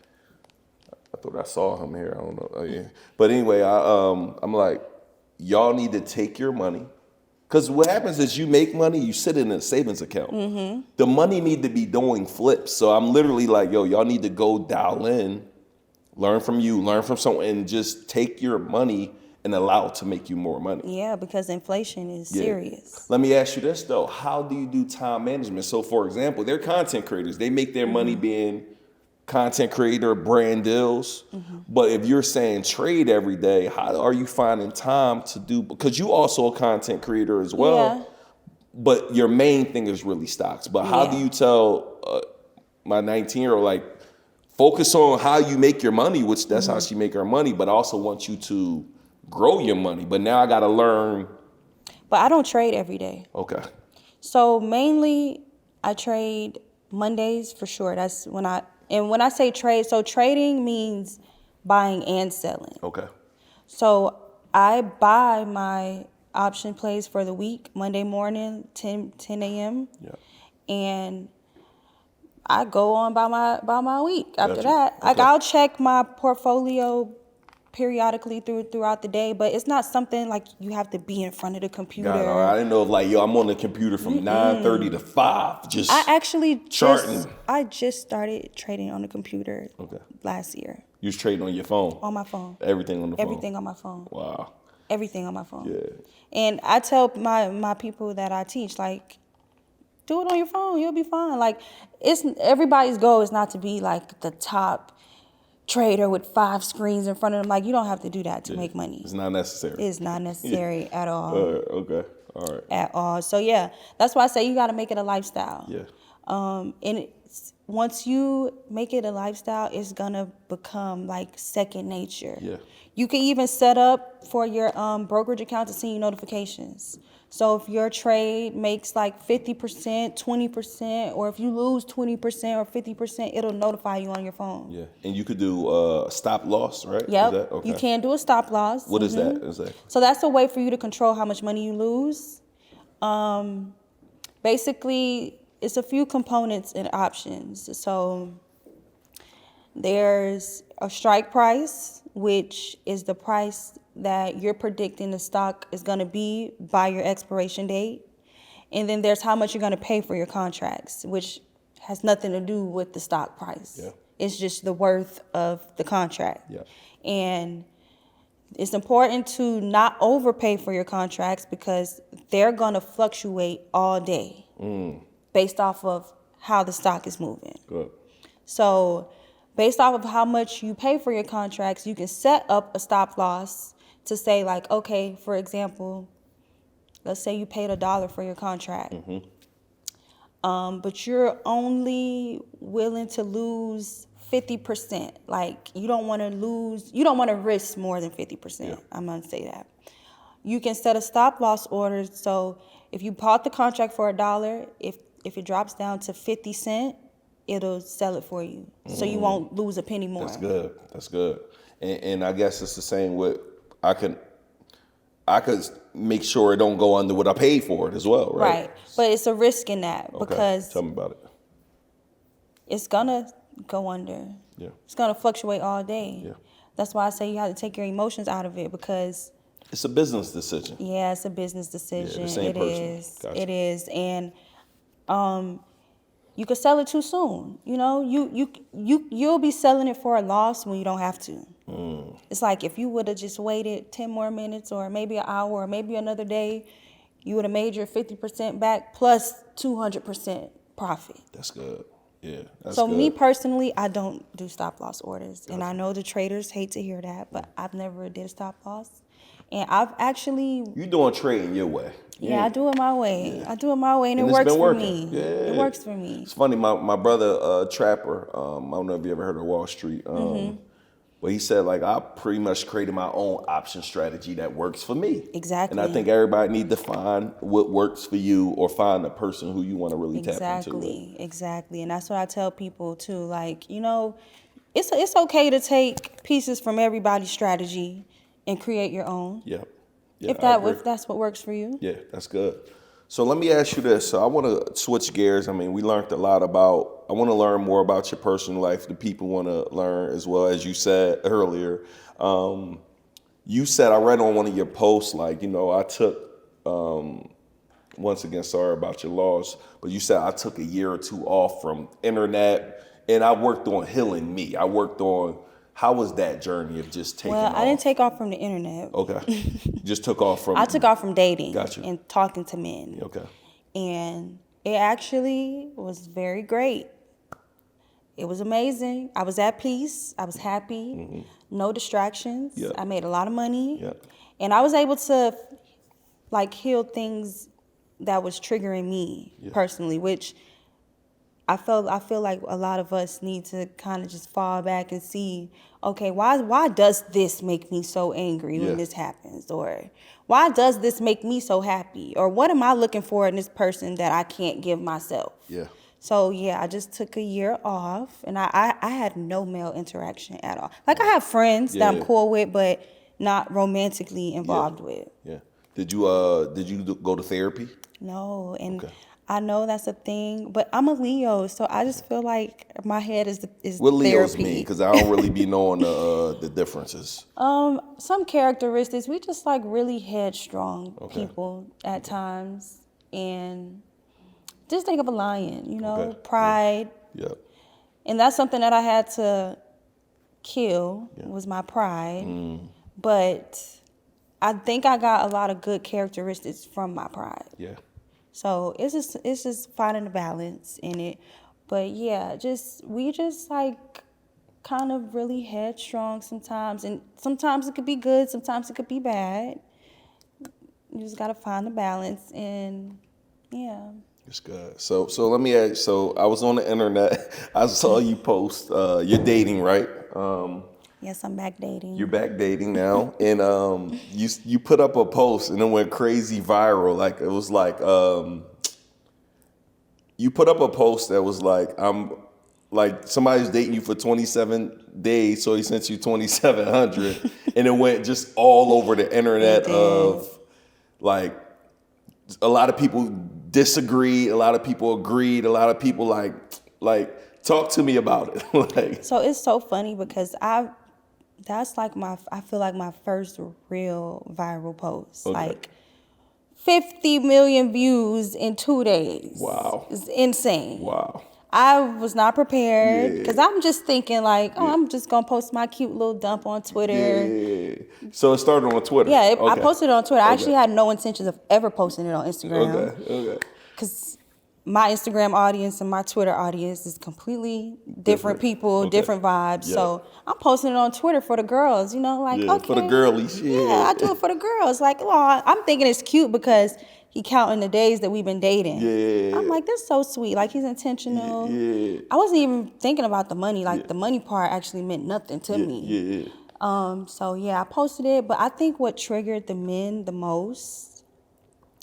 I thought I saw him here. I don't know. Oh, yeah. But anyway, I'm like, y'all need to take your money. Because what happens is you make money, you sit in a savings account. The money need to be doing flips. So I'm literally like, yo, y'all need to go dial in, learn from you, learn from someone, and just take your money and allowed to make you more money. Yeah, because inflation is Yeah. serious. Let me ask you this though. How do you do time management? So for example, they're content creators. They make their money being content creator, brand deals. But if you're saying trade every day, how are you finding time to do, because you also a content creator as well, Yeah. but your main thing is really stocks. But how do Yeah. you tell my 19-year-old, like, focus on how you make your money, which that's how she make her money, but I also want you to grow your money. But now I got to learn. But I don't trade every day. Okay. So mainly I trade Mondays for sure. That's when when I say trade, so trading means buying and selling. Okay. So I buy my option plays for the week, Monday morning, 10 a.m. Yeah. And I go on by my week after Gotcha. that. Like Okay. I'll check my portfolio periodically throughout the day, but it's not something like you have to be in front of the computer. Got it. All right. I didn't know if, like, yo, I'm on the computer from 9:30 to 5, just I actually charting. I just started trading on the computer Okay. last year You was trading on your phone. on my phone. Everything on the phone. Everything on my phone. Wow. Everything on my phone. Yeah. And I tell my people that I teach, like, do it on your phone. You'll be fine. Like, it's everybody's goal is not to be like the top trader with 5 screens in front of them. Like, you don't have to do that to make money. It's not necessary. It's not necessary at all. Okay. All right. At all. So yeah, that's why I say you got to make it a lifestyle. Yeah. And once you make it a lifestyle, it's gonna become like second nature. Yeah. You can even set up for your brokerage account to send you notifications. So if your trade makes like 50%, 20%, or if you lose 20% or 50%, it'll notify you on your phone. Yeah. And you could do stop loss, right? Yep. Is that, okay. You can do a stop loss. What is that exactly? So that's a way for you to control how much money you lose. Basically, it's a few components and options. So there's a strike price, which is the price that you're predicting the stock is going to be by your expiration date. And then there's how much you're going to pay for your contracts, which has nothing to do with the stock price. Yeah. It's just the worth of the contract. Yeah. And it's important to not overpay for your contracts because they're going to fluctuate all day based off of how the stock is moving. Good. So based off of how much you pay for your contracts, you can set up a stop loss to say, like, okay, for example, let's say you paid $1 for your contract, but you're only willing to lose 50%. Like, you don't want to risk more than 50%. Yeah. I'm going to say that. You can set a stop loss order. So if you bought the contract for $1, if it drops down to 50 cents, it'll sell it for you. So you won't lose a penny more. That's good. That's good. And I guess it's the same with, I could make sure it don't go under what I paid for it as well, right? Right. But it's a risk in that because Tell me about it. it's going to go under. Yeah. It's going to fluctuate all day. Yeah. That's why I say you have to take your emotions out of it because, It's a business decision. yeah, it's a business decision. this ain't It personal. is. Gotcha. It is. And you could sell it too soon. You know, you'll be selling it for a loss when you don't have to. It's like if you would have just waited 10 more minutes or maybe an hour or maybe another day, you would have made your 50% back plus 200% profit. That's good. Yeah. That's So good. me personally, I don't do stop loss orders. And I know the traders hate to hear that, but I've never did a stop loss. And I've actually, You doing trading your way. yeah, I do it my way. I do it my way and it it's works been for working. me. Yeah. It works for me. It's funny, my brother, Trapper, I don't know if you ever heard of Wall Street, but he said, like, I pretty much created my own option strategy that works for me. Exactly. And I think everybody need to find what works for you or find the person who you want to really tap into. Exactly. And that's what I tell people too. Like, you know, it's okay to take pieces from everybody's strategy and create your own. Yeah. If that's what works for you. Yeah, that's good. So let me ask you this. So I want to switch gears. I mean, we learned a lot about, I want to learn more about your personal life. The people want to learn as well, as you said earlier. You said, I read on one of your posts, like, you know, I took, once again, sorry about your loss, but you said I took a year or two off from internet and I worked on healing me. I worked on How was that journey of just taking off? Well, I didn't take off from the internet. Okay. Just took off from... I took off from dating Gotcha. and talking to men. Okay. And it actually was very great. It was amazing. I was at peace. I was happy. No distractions. Yep. I made a lot of money. Yep. And I was able to like heal things that was triggering me personally, which I feel like a lot of us need to kind of just fall back and see, okay, why does this make me so angry when this happens? Or why does this make me so happy? Or what am I looking for in this person that I can't give myself? Yeah. So yeah, I just took a year off, and I had no male interaction at all. Like I have friends that I'm cool with, but not romantically involved with. Yeah. Did you go to therapy? No, and I know that's a thing, but I'm a Leo, so I just feel like my head is What Leos therapy. mean? Because I don't really be knowing the differences. Some characteristics, we just like really headstrong people at times, and just think of a lion, you know, pride. Yeah. And that's something that I had to kill was my pride. But I think I got a lot of good characteristics from my pride. Yeah. So it's just finding a balance in it. But yeah, we just like kind of really headstrong sometimes, and sometimes it could be good, sometimes it could be bad. You just gotta find the balance, and yeah. It's good. So let me ask. So I was on the internet. I saw you post. You're dating, right? Yes, I'm back dating. You're back dating now, and you put up a post, and it went crazy viral. Like it was like you put up a post that was like like somebody's dating you for 27 days, so he sent you 2,700, and it went just all over the internet of like a lot of people disagreed, a lot of people agreed, a lot of people like talk to me about it. Like, so it's so funny because that's like I feel like my first real viral post. Like 50 million views in 2 days. Wow. It's insane. wow. I was not prepared because I'm just thinking like, I'm just going to post my cute little dump on Twitter. Yeah. So it started on Twitter. Yeah, I posted it on Twitter. I actually had no intentions of ever posting it on Instagram. Okay. Because my Instagram audience and my Twitter audience is completely different people, different vibes. Yeah. So I'm posting it on Twitter for the girls, you know, like, okay. For the girlies. Yeah, I do it for the girls. Like, oh, I'm thinking it's cute because he counting the days that we've been dating. Yeah. I'm like, that's so sweet. Like, he's intentional. Yeah. I wasn't even thinking about the money. Like, the money part actually meant nothing to me. Yeah. So, yeah, I posted it. But I think what triggered the men the most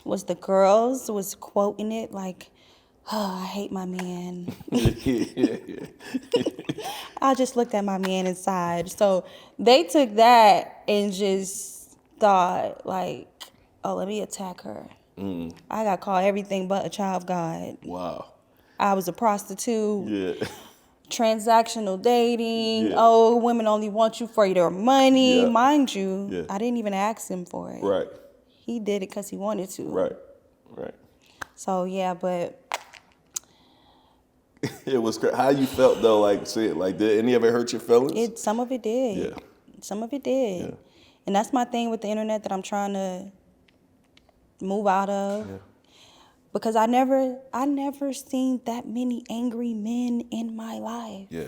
was the girls was quoting it like, oh, I hate my man. I just looked at my man inside. So they took that and just thought like, oh, let me attack her. I got called everything but a child of God. Wow. I was a prostitute. Yeah. Transactional dating. Yeah. Oh, women only want you for their money. Yeah. Mind you, Yeah. I didn't even ask him for it. Right. He did it because he wanted to. Right. So, yeah, but... It was how you felt though. Like, did any of it hurt your feelings? Some of it did. Yeah. Some of it did. Yeah. And that's my thing with the internet that I'm trying to move out of. Yeah. Because I never seen that many angry men in my life. Yeah.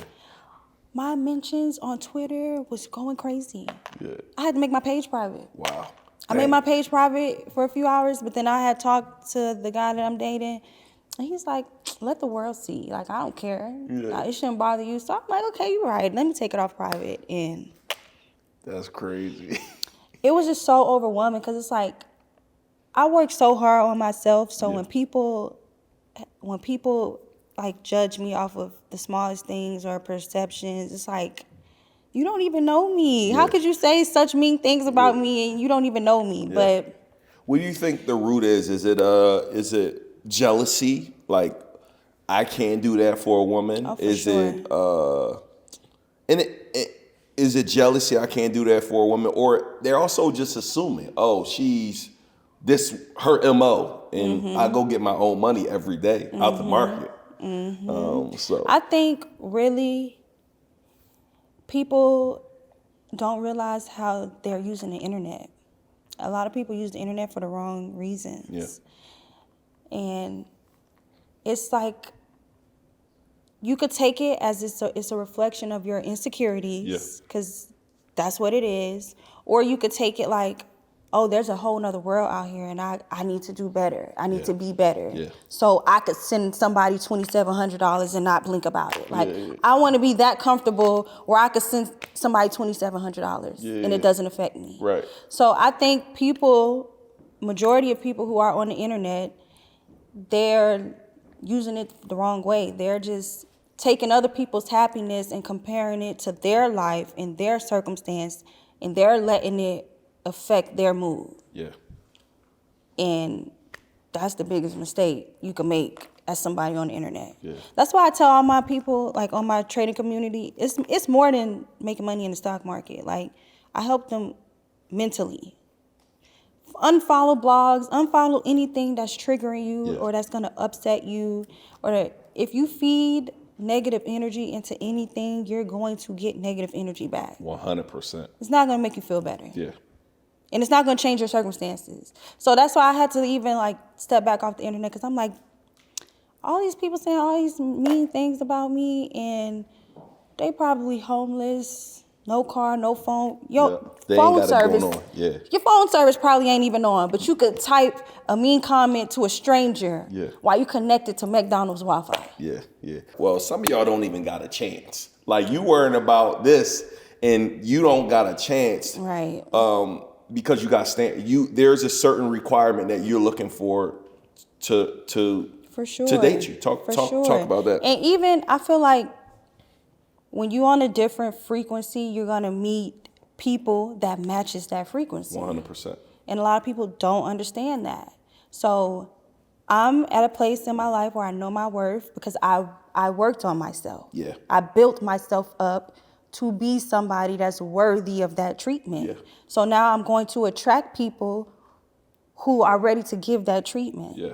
My mentions on Twitter was going crazy. Yeah. I had to make my page private. Wow. I made my page private for a few hours, but then I had talked to the guy that I'm dating, and he's like, let the world see. Like, I don't care. Yeah. It shouldn't bother you. So I'm like, okay, you're right. Let me take it off private. And That's crazy. it was just so overwhelming because it's like, I work so hard on myself. So when people like judge me off of the smallest things or perceptions, it's like, you don't even know me. How could you say such mean things about me and you don't even know me? But What do you think the root is? Is it jealousy? Like, I can't do that for a woman. Oh, for is sure. Is it jealousy? I can't do that for a woman, or they're also just assuming, oh, she's this her MO, and I go get my own money every day out the market. So I think really people don't realize how they're using the internet. A lot of people use the internet for the wrong reasons. Yeah. And it's like, you could take it as it's a reflection of your insecurities, because that's what it is. Or you could take it like, oh, there's a whole nother world out here, and I need to do better. I need to be better. Yeah. So I could send somebody $2,700 and not blink about it. Like, I want to be that comfortable where I could send somebody $2,700 and it doesn't affect me. Right. So I think majority of people who are on the internet, they're using it the wrong way. They're just taking other people's happiness and comparing it to their life and their circumstance, and they're letting it affect their mood. Yeah. And that's the biggest mistake you can make as somebody on the internet. Yeah. That's why I tell all my people, like on my trading community, it's more than making money in the stock market. Like, I help them mentally. Unfollow blogs, unfollow anything that's triggering you or that's gonna upset you, or that if you feed negative energy into anything, you're going to get negative energy back. 100%. It's not gonna make you feel better. Yeah. And it's not gonna change your circumstances. So that's why I had to even like step back off the internet, because I'm like, all these people saying all these mean things about me, and they probably homeless, no car, no phone. They phone ain't got it service. going on. Yeah. Your phone service probably ain't even on, but you could type a mean comment to a stranger while you connected to McDonald's Wi-Fi. Yeah, yeah. Well, some of y'all don't even got a chance. Like, you worrying about this and you don't got a chance. Right. Because you got there's a certain requirement that you're looking for to for sure to date you. Talk about that. And even I feel like when you're on a different frequency, you're gonna meet people that matches that frequency. 100%. And a lot of people don't understand that. So I'm at a place in my life where I know my worth because I worked on myself. Yeah. I built myself up to be somebody that's worthy of that treatment. Yeah. So now I'm going to attract people who are ready to give that treatment. Yeah.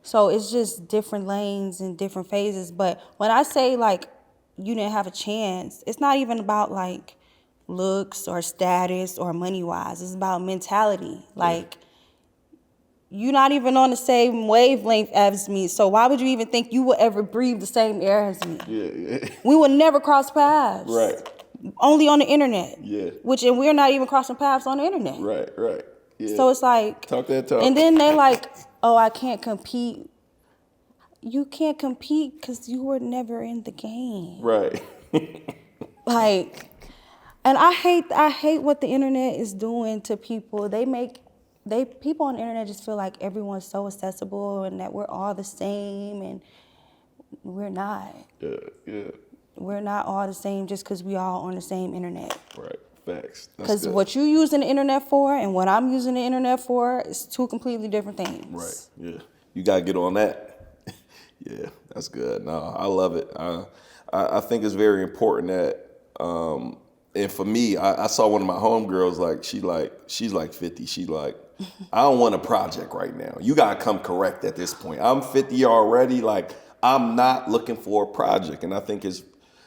So it's just different lanes and different phases. But when I say like you didn't have a chance, it's not even about like looks or status or money wise. It's about mentality. Like, you're not even on the same wavelength as me. So why would you even think you would ever breathe the same air as me? Yeah. We would never cross paths. Right. Only on the internet. Yeah. And we're not even crossing paths on the internet. Right. Yeah. So it's like, talk that talk. And then they like, oh, I can't compete. You can't compete because you were never in the game. Right. Like, and I hate what the internet is doing to people. People on the internet just feel like everyone's so accessible and that we're all the same, and we're not. Yeah. We're not all the same just because we all on the same internet. Right. Facts. Because what you using the internet for and what I'm using the internet for is two completely different things. Right. Yeah. You gotta get on that. Yeah, that's good. No, I love it. I think it's very important that, and for me, I saw one of my homegirls, she's like 50. She's like, I don't want a project right now. You gotta come correct at this point. I'm 50 already. Like, I'm not looking for a project. And I think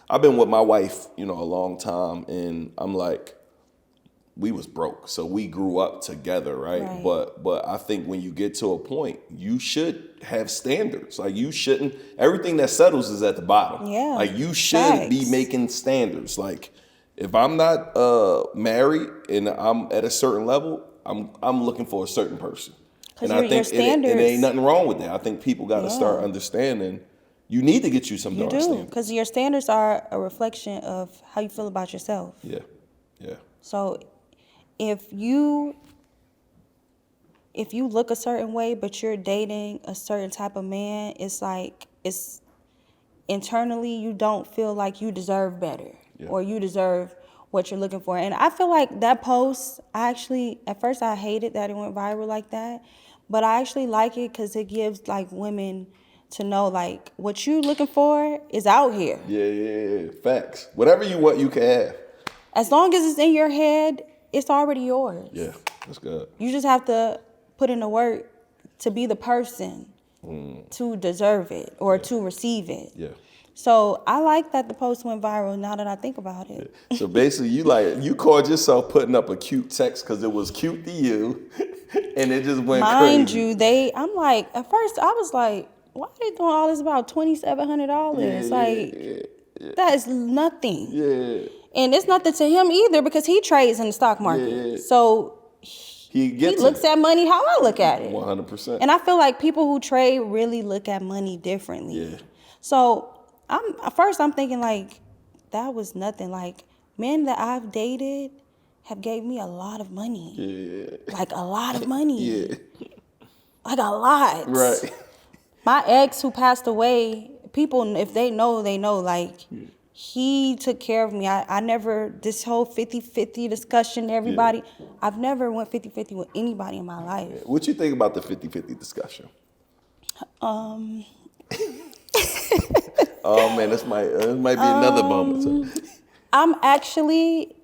I've been with my wife, a long time, and I'm like, we was broke, so we grew up together, right? But I think when you get to a point, you should have standards. Like, you shouldn't, everything that settles is at the bottom. Yeah. Like, you should be making standards. Like, if I'm not married and I'm at a certain level, I'm looking for a certain person. And I think it ain't nothing wrong with that. I think people got to start understanding you need to get you some darn standards. Because your standards are a reflection of how you feel about yourself. Yeah. So if you look a certain way, but you're dating a certain type of man, it's like, it's internally you don't feel like you deserve better or you deserve what you're looking for. And I feel like that post, at first I hated that it went viral like that, but I actually like it because it gives like women to know like what you're looking for is out here. Yeah. Facts. Whatever you want, you can have. As long as it's in your head, it's already yours. Yeah, that's good. You just have to put in the work to be the person to deserve it or to receive it. Yeah. So I like that the post went viral now that I think about it. So basically, you called yourself putting up a cute text because it was cute to you, and it just went Mind crazy. you, I'm like, at first I was like, why are they doing all this about $2,700? That is nothing. Yeah. And it's nothing to him either because he trades in the stock market. Yeah. So He looks at money how I look at it. 100%. And I feel like people who trade really look at money differently. Yeah. So I'm thinking like, that was nothing. Like, men that I've dated have gave me a lot of money. Yeah. Like a lot of money. Yeah. Like a lot. Right. My ex who passed away, people, if they know, they know. Like, he took care of me. I never, this whole 50-50 discussion, everybody, I've never went 50-50 with anybody in my life. What you think about the 50-50 discussion? Oh man, this might be another moment. I'm actually,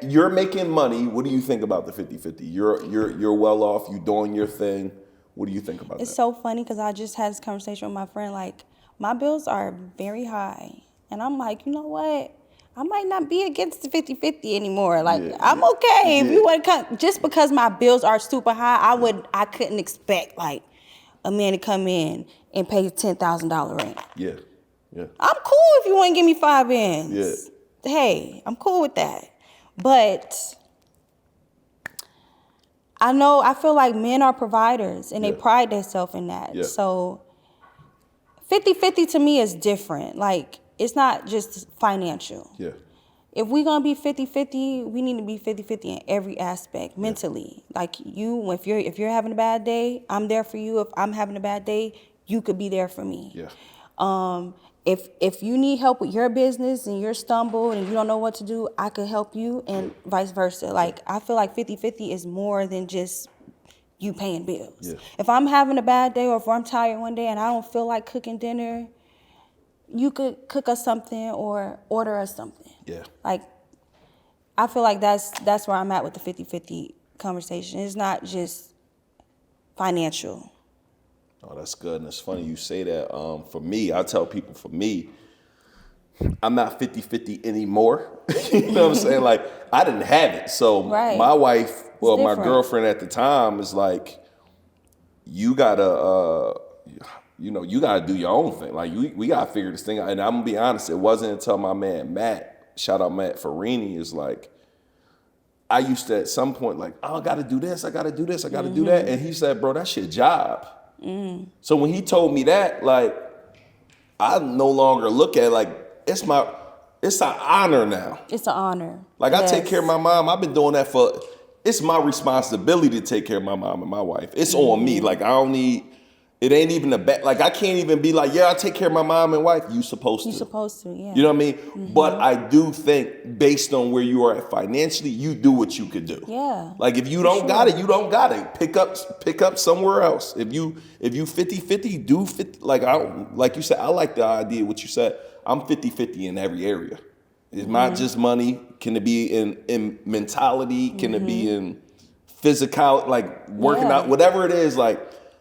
You're making money. What do you think about the 50-50? You're well off. You doing your thing. What do you think about it's that? so funny because I just had this conversation with my friend. Like, my bills are very high. And I'm like, you know what? I might not be against the 50-50 anymore. Like, I'm okay. If you want to come, just because my bills are super high, I couldn't expect, like, a man to come in and pay $10,000 rent. Yeah. Yeah. I'm cool if you want to give me 5 ends. Yeah. Hey, I'm cool with that. But I feel like men are providers and they pride themselves in that. Yeah. So 50-50 to me is different. Like, it's not just financial. Yeah. If we're going to be 50-50, we need to be 50-50 in every aspect, mentally. Like, if you're having a bad day, I'm there for you. If I'm having a bad day, you could be there for me. Yeah. If you need help with your business and you're stumbled and you don't know what to do, I could help you, and vice versa. Like, I feel like 50-50 is more than just you paying bills. Yeah. If I'm having a bad day or if I'm tired one day and I don't feel like cooking dinner, you could cook us something or order us something. Yeah. Like, I feel like that's where I'm at with the 50-50 conversation. It's not just financial. Oh, that's good. And it's funny you say that. For me, I tell people, I'm not 50-50 anymore. You know what I'm saying? Like, I didn't have it. So my wife, my girlfriend at the time is like, you gotta, you gotta do your own thing. Like, we gotta figure this thing out. And I'm gonna be honest, it wasn't until my man Matt, shout out Matt Farini, is like, I used to at some point like, oh, I gotta do this, I gotta do this, I gotta do that. And he said, bro, that's your job. So when he told me that, like, I no longer look at it like, it's an honor now. It's an honor. Like, I take care of my mom. I've been doing that it's my responsibility to take care of my mom and my wife. It's on me. Like, it ain't even like, I can't even be like, yeah, I take care of my mom and wife. You supposed to. You're supposed to, yeah. You know what I mean? But I do think based on where you are at financially, you do what you could do. Yeah. Like, if you don't got it, you don't got it. Pick up somewhere else. If you 50-50, do 50. Like you said, I like the idea of what you said. I'm 50-50 in every area. It's not just money. Can it be in mentality? Can it be in physical, like working out, whatever it is, like,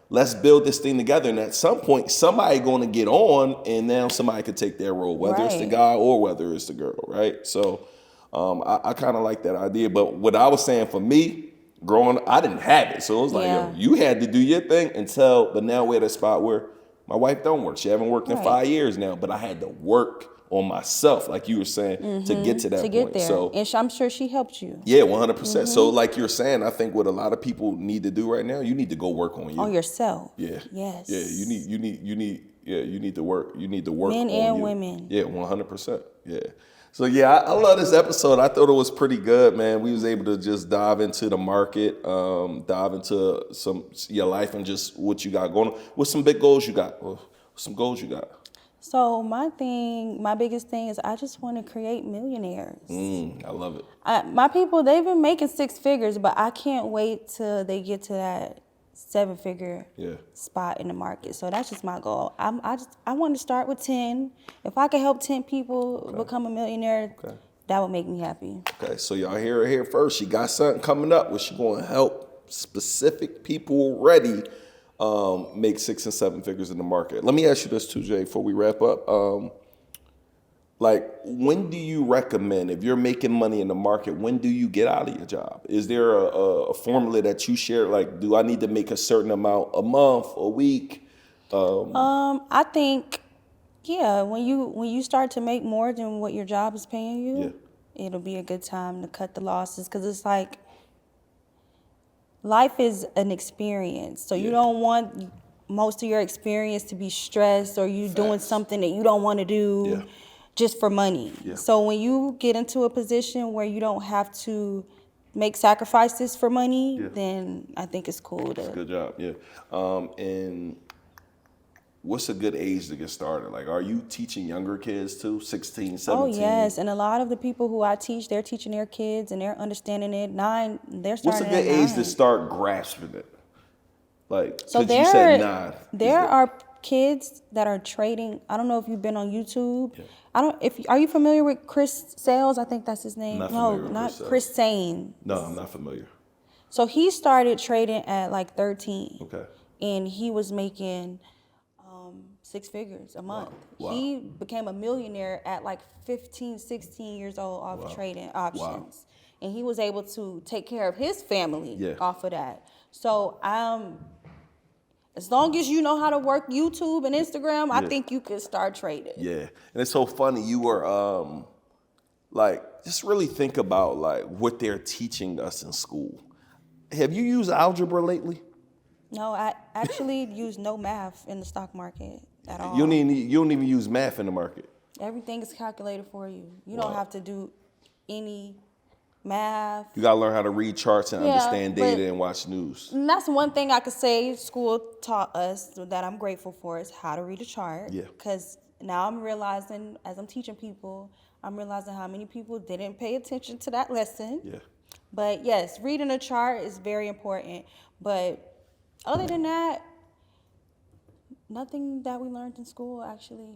let's build this thing together. And at some point, somebody going to get on, and now somebody could take their role, whether it's the guy or whether it's the girl, right? So I kind of like that idea. But what I was saying for me, growing up, I didn't have it. So it was like, yo, you had to do your thing but now we're at a spot where my wife don't work. She haven't worked in 5 years now, but I had to work on myself, like you were saying, to get to that point. Get there. So, and I'm sure she helped you. Yeah, 100%. So like you're saying, I think what a lot of people need to do right now, you need to go work on you. On yourself. Yeah. Yes. Yeah, you need to work. You need to work Men on and you. women. Yeah, 100%. Yeah. So yeah, I love this episode. I thought it was pretty good, man. We was able to just dive into the market, dive into your life and just what you got going on. What's some big goals you got? Some goals you got? So my biggest thing is I just want to create millionaires. I love it. My people, they've been making 6 figures, but I can't wait till they get to that 7-figure spot in the market. So that's just my goal. I want to start with 10. If I could help 10 people become a millionaire, that would make me happy. Okay, so y'all hear it here first. She got something coming up where she going to help specific people already make 6 and 7 figures in the market. Let me ask you this too, Jay, before we wrap up. Like, when do you recommend, if you're making money in the market, when do you get out of your job? Is there a formula that you share? Like, do I need to make a certain amount a month, a week? I think, yeah, when you start to make more than what your job is paying you, it'll be a good time to cut the losses, because it's like, life is an experience. So you don't want most of your experience to be stressed, or you doing something that you don't want to do just for money. So when you get into a position where you don't have to make sacrifices for money, then I think it's cool. That's a good job, and what's a good age to get started? Like, are you teaching younger kids too, 16, 17? Oh, yes. And a lot of the people who I teach, they're teaching their kids and they're understanding it. They're starting What's a good at 9. age to start grasping it? Like, So you said 9. There are kids that are trading. I don't know if you've been on YouTube. Are you familiar with Chris Sales? I think that's his name. Not Chris Sane. No, I'm not familiar. So he started trading at like 13. Okay. And he was making 6 figures a month. Wow. He became a millionaire at like 15, 16 years old off trading options. Wow. And he was able to take care of his family off of that. So as long as you know how to work YouTube and Instagram, I think you could start trading. Yeah. And it's so funny. You were like, just really think about like what they're teaching us in school. Have you used algebra lately? No, I actually use no math in the stock market at all. You don't even use math in the market. Everything is calculated for you. You don't have to do any math. You gotta learn how to read charts and understand data and watch news. And that's one thing I could say school taught us that I'm grateful for, is how to read a chart. Yeah. Because now I'm realizing, as I'm teaching people, I'm realizing how many people didn't pay attention to that lesson. Yeah. But yes, reading a chart is very important. But other than that, nothing that we learned in school actually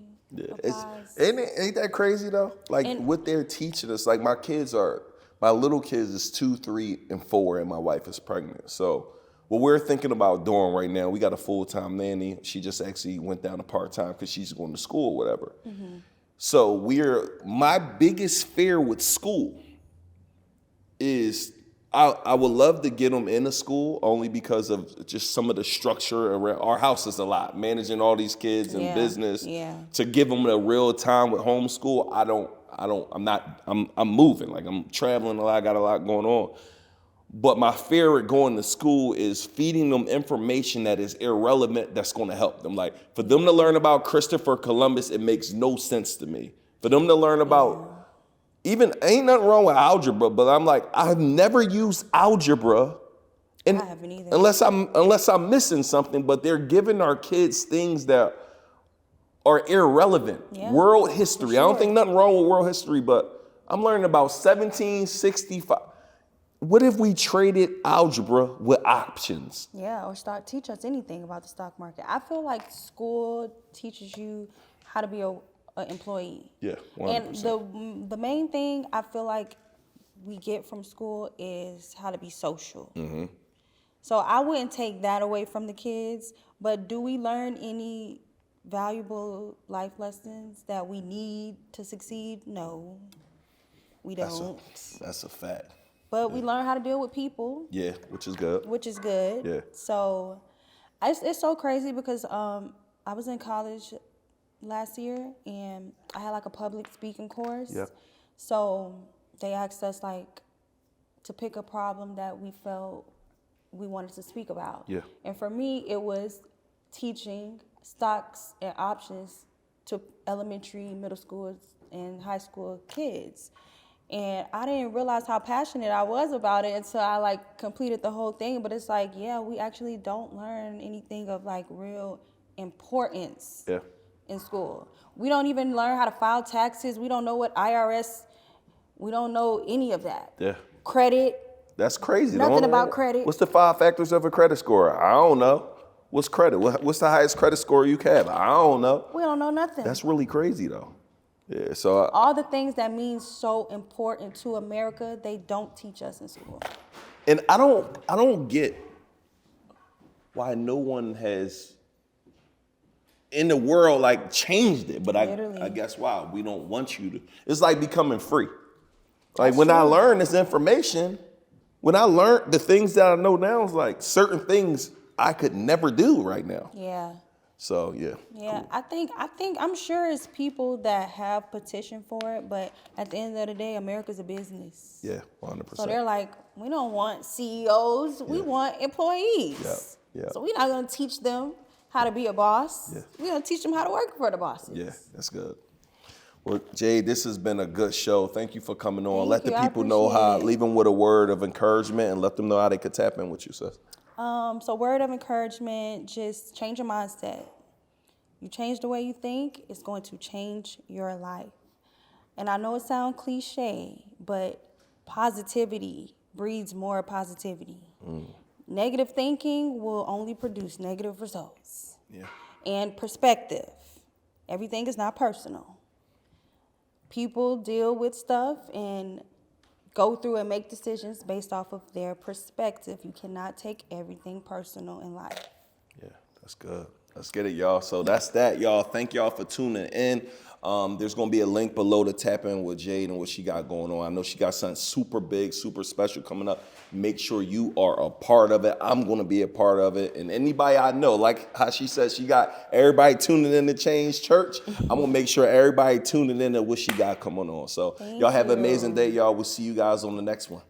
applies. Ain't that crazy though? Like, what they're teaching us, like my little kids is 2, 3, and 4, and my wife is pregnant. So what we're thinking about doing right now, we got a full-time nanny. She just actually went down to part-time because she's going to school or whatever. Mm-hmm. So my biggest fear with school is I would love to get them into school only because of just some of the structure around. Our house is a lot, managing all these kids and business. Yeah. To give them a real time with homeschool, I'm moving. Like, I'm traveling a lot, I got a lot going on. But my fear at going to school is feeding them information that is irrelevant that's going to help them. Like, for them to learn about Christopher Columbus, it makes no sense to me. For them to learn about, even, ain't nothing wrong with algebra, but I'm like, I've never used algebra. And I haven't either. Unless I'm missing something, but they're giving our kids things that are irrelevant. Yeah, world history. Sure. I don't think nothing wrong with world history, but I'm learning about 1765. What if we traded algebra with options? Yeah, or teach us anything about the stock market. I feel like school teaches you how to be an employee. Yeah, 100%. And the main thing I feel like we get from school is how to be social. Mm-hmm. So I wouldn't take that away from the kids, but do we learn any valuable life lessons that we need to succeed? No, we don't. That's a fact. But we learn how to deal with people. Yeah, which is good. Yeah. So it's so crazy because I was in college last year and I had like a public speaking course. Yeah. So they asked us like to pick a problem that we felt we wanted to speak about. Yeah. And for me, it was teaching stocks and options to elementary, middle school, and high school kids. And I didn't realize how passionate I was about it until I like completed the whole thing. But it's like, yeah, we actually don't learn anything of like real importance in school. We don't even learn how to file taxes. We don't know what IRS, we don't know any of that. Yeah. Credit. That's crazy. Nothing about credit. What's the 5 factors of a credit score? I don't know. What's credit? What's the highest credit score you can have? I don't know. We don't know nothing. That's really crazy though. Yeah, so all the things that mean so important to America, they don't teach us in school. And I don't get why no one has in the world like changed it. But I guess why we don't want you to. It's like becoming free. Like when I learned this information, when I learned the things that I know now, it's like certain things I could never do right now. Yeah. So yeah. Yeah, Cool. I'm sure it's people that have petitioned for it, but at the end of the day, America's a business. Yeah, 100%. So they're like, we don't want CEOs, we want employees. Yeah. So we're not gonna teach them how to be a boss. Yeah. We're gonna teach them how to work for the bosses. Yeah, that's good. Well, Jade, this has been a good show. Thank you for coming on. Thank Let you. the I people know how, appreciate it. leave them with a word of encouragement and let them know how they could tap in with you, sis. So word of encouragement, just change your mindset. You change the way you think, it's going to change your life. And I know it sounds cliche, but positivity breeds more positivity. Negative thinking will only produce negative results. Yeah. And perspective. Everything is not personal. People deal with stuff and go through and make decisions based off of their perspective. You cannot take everything personal in life. Yeah, that's good. Let's get it, y'all. So that's that, y'all. Thank y'all for tuning in. There's going to be a link below to tap in with Jade and what she got going on. I know she got something super big, super special coming up. Make sure you are a part of it. I'm going to be a part of it. And anybody I know, like how she said she got everybody tuning in to Change Church, I'm going to make sure everybody tuning in to what she got coming on. So y'all have an amazing day, y'all. We'll see you guys on the next one.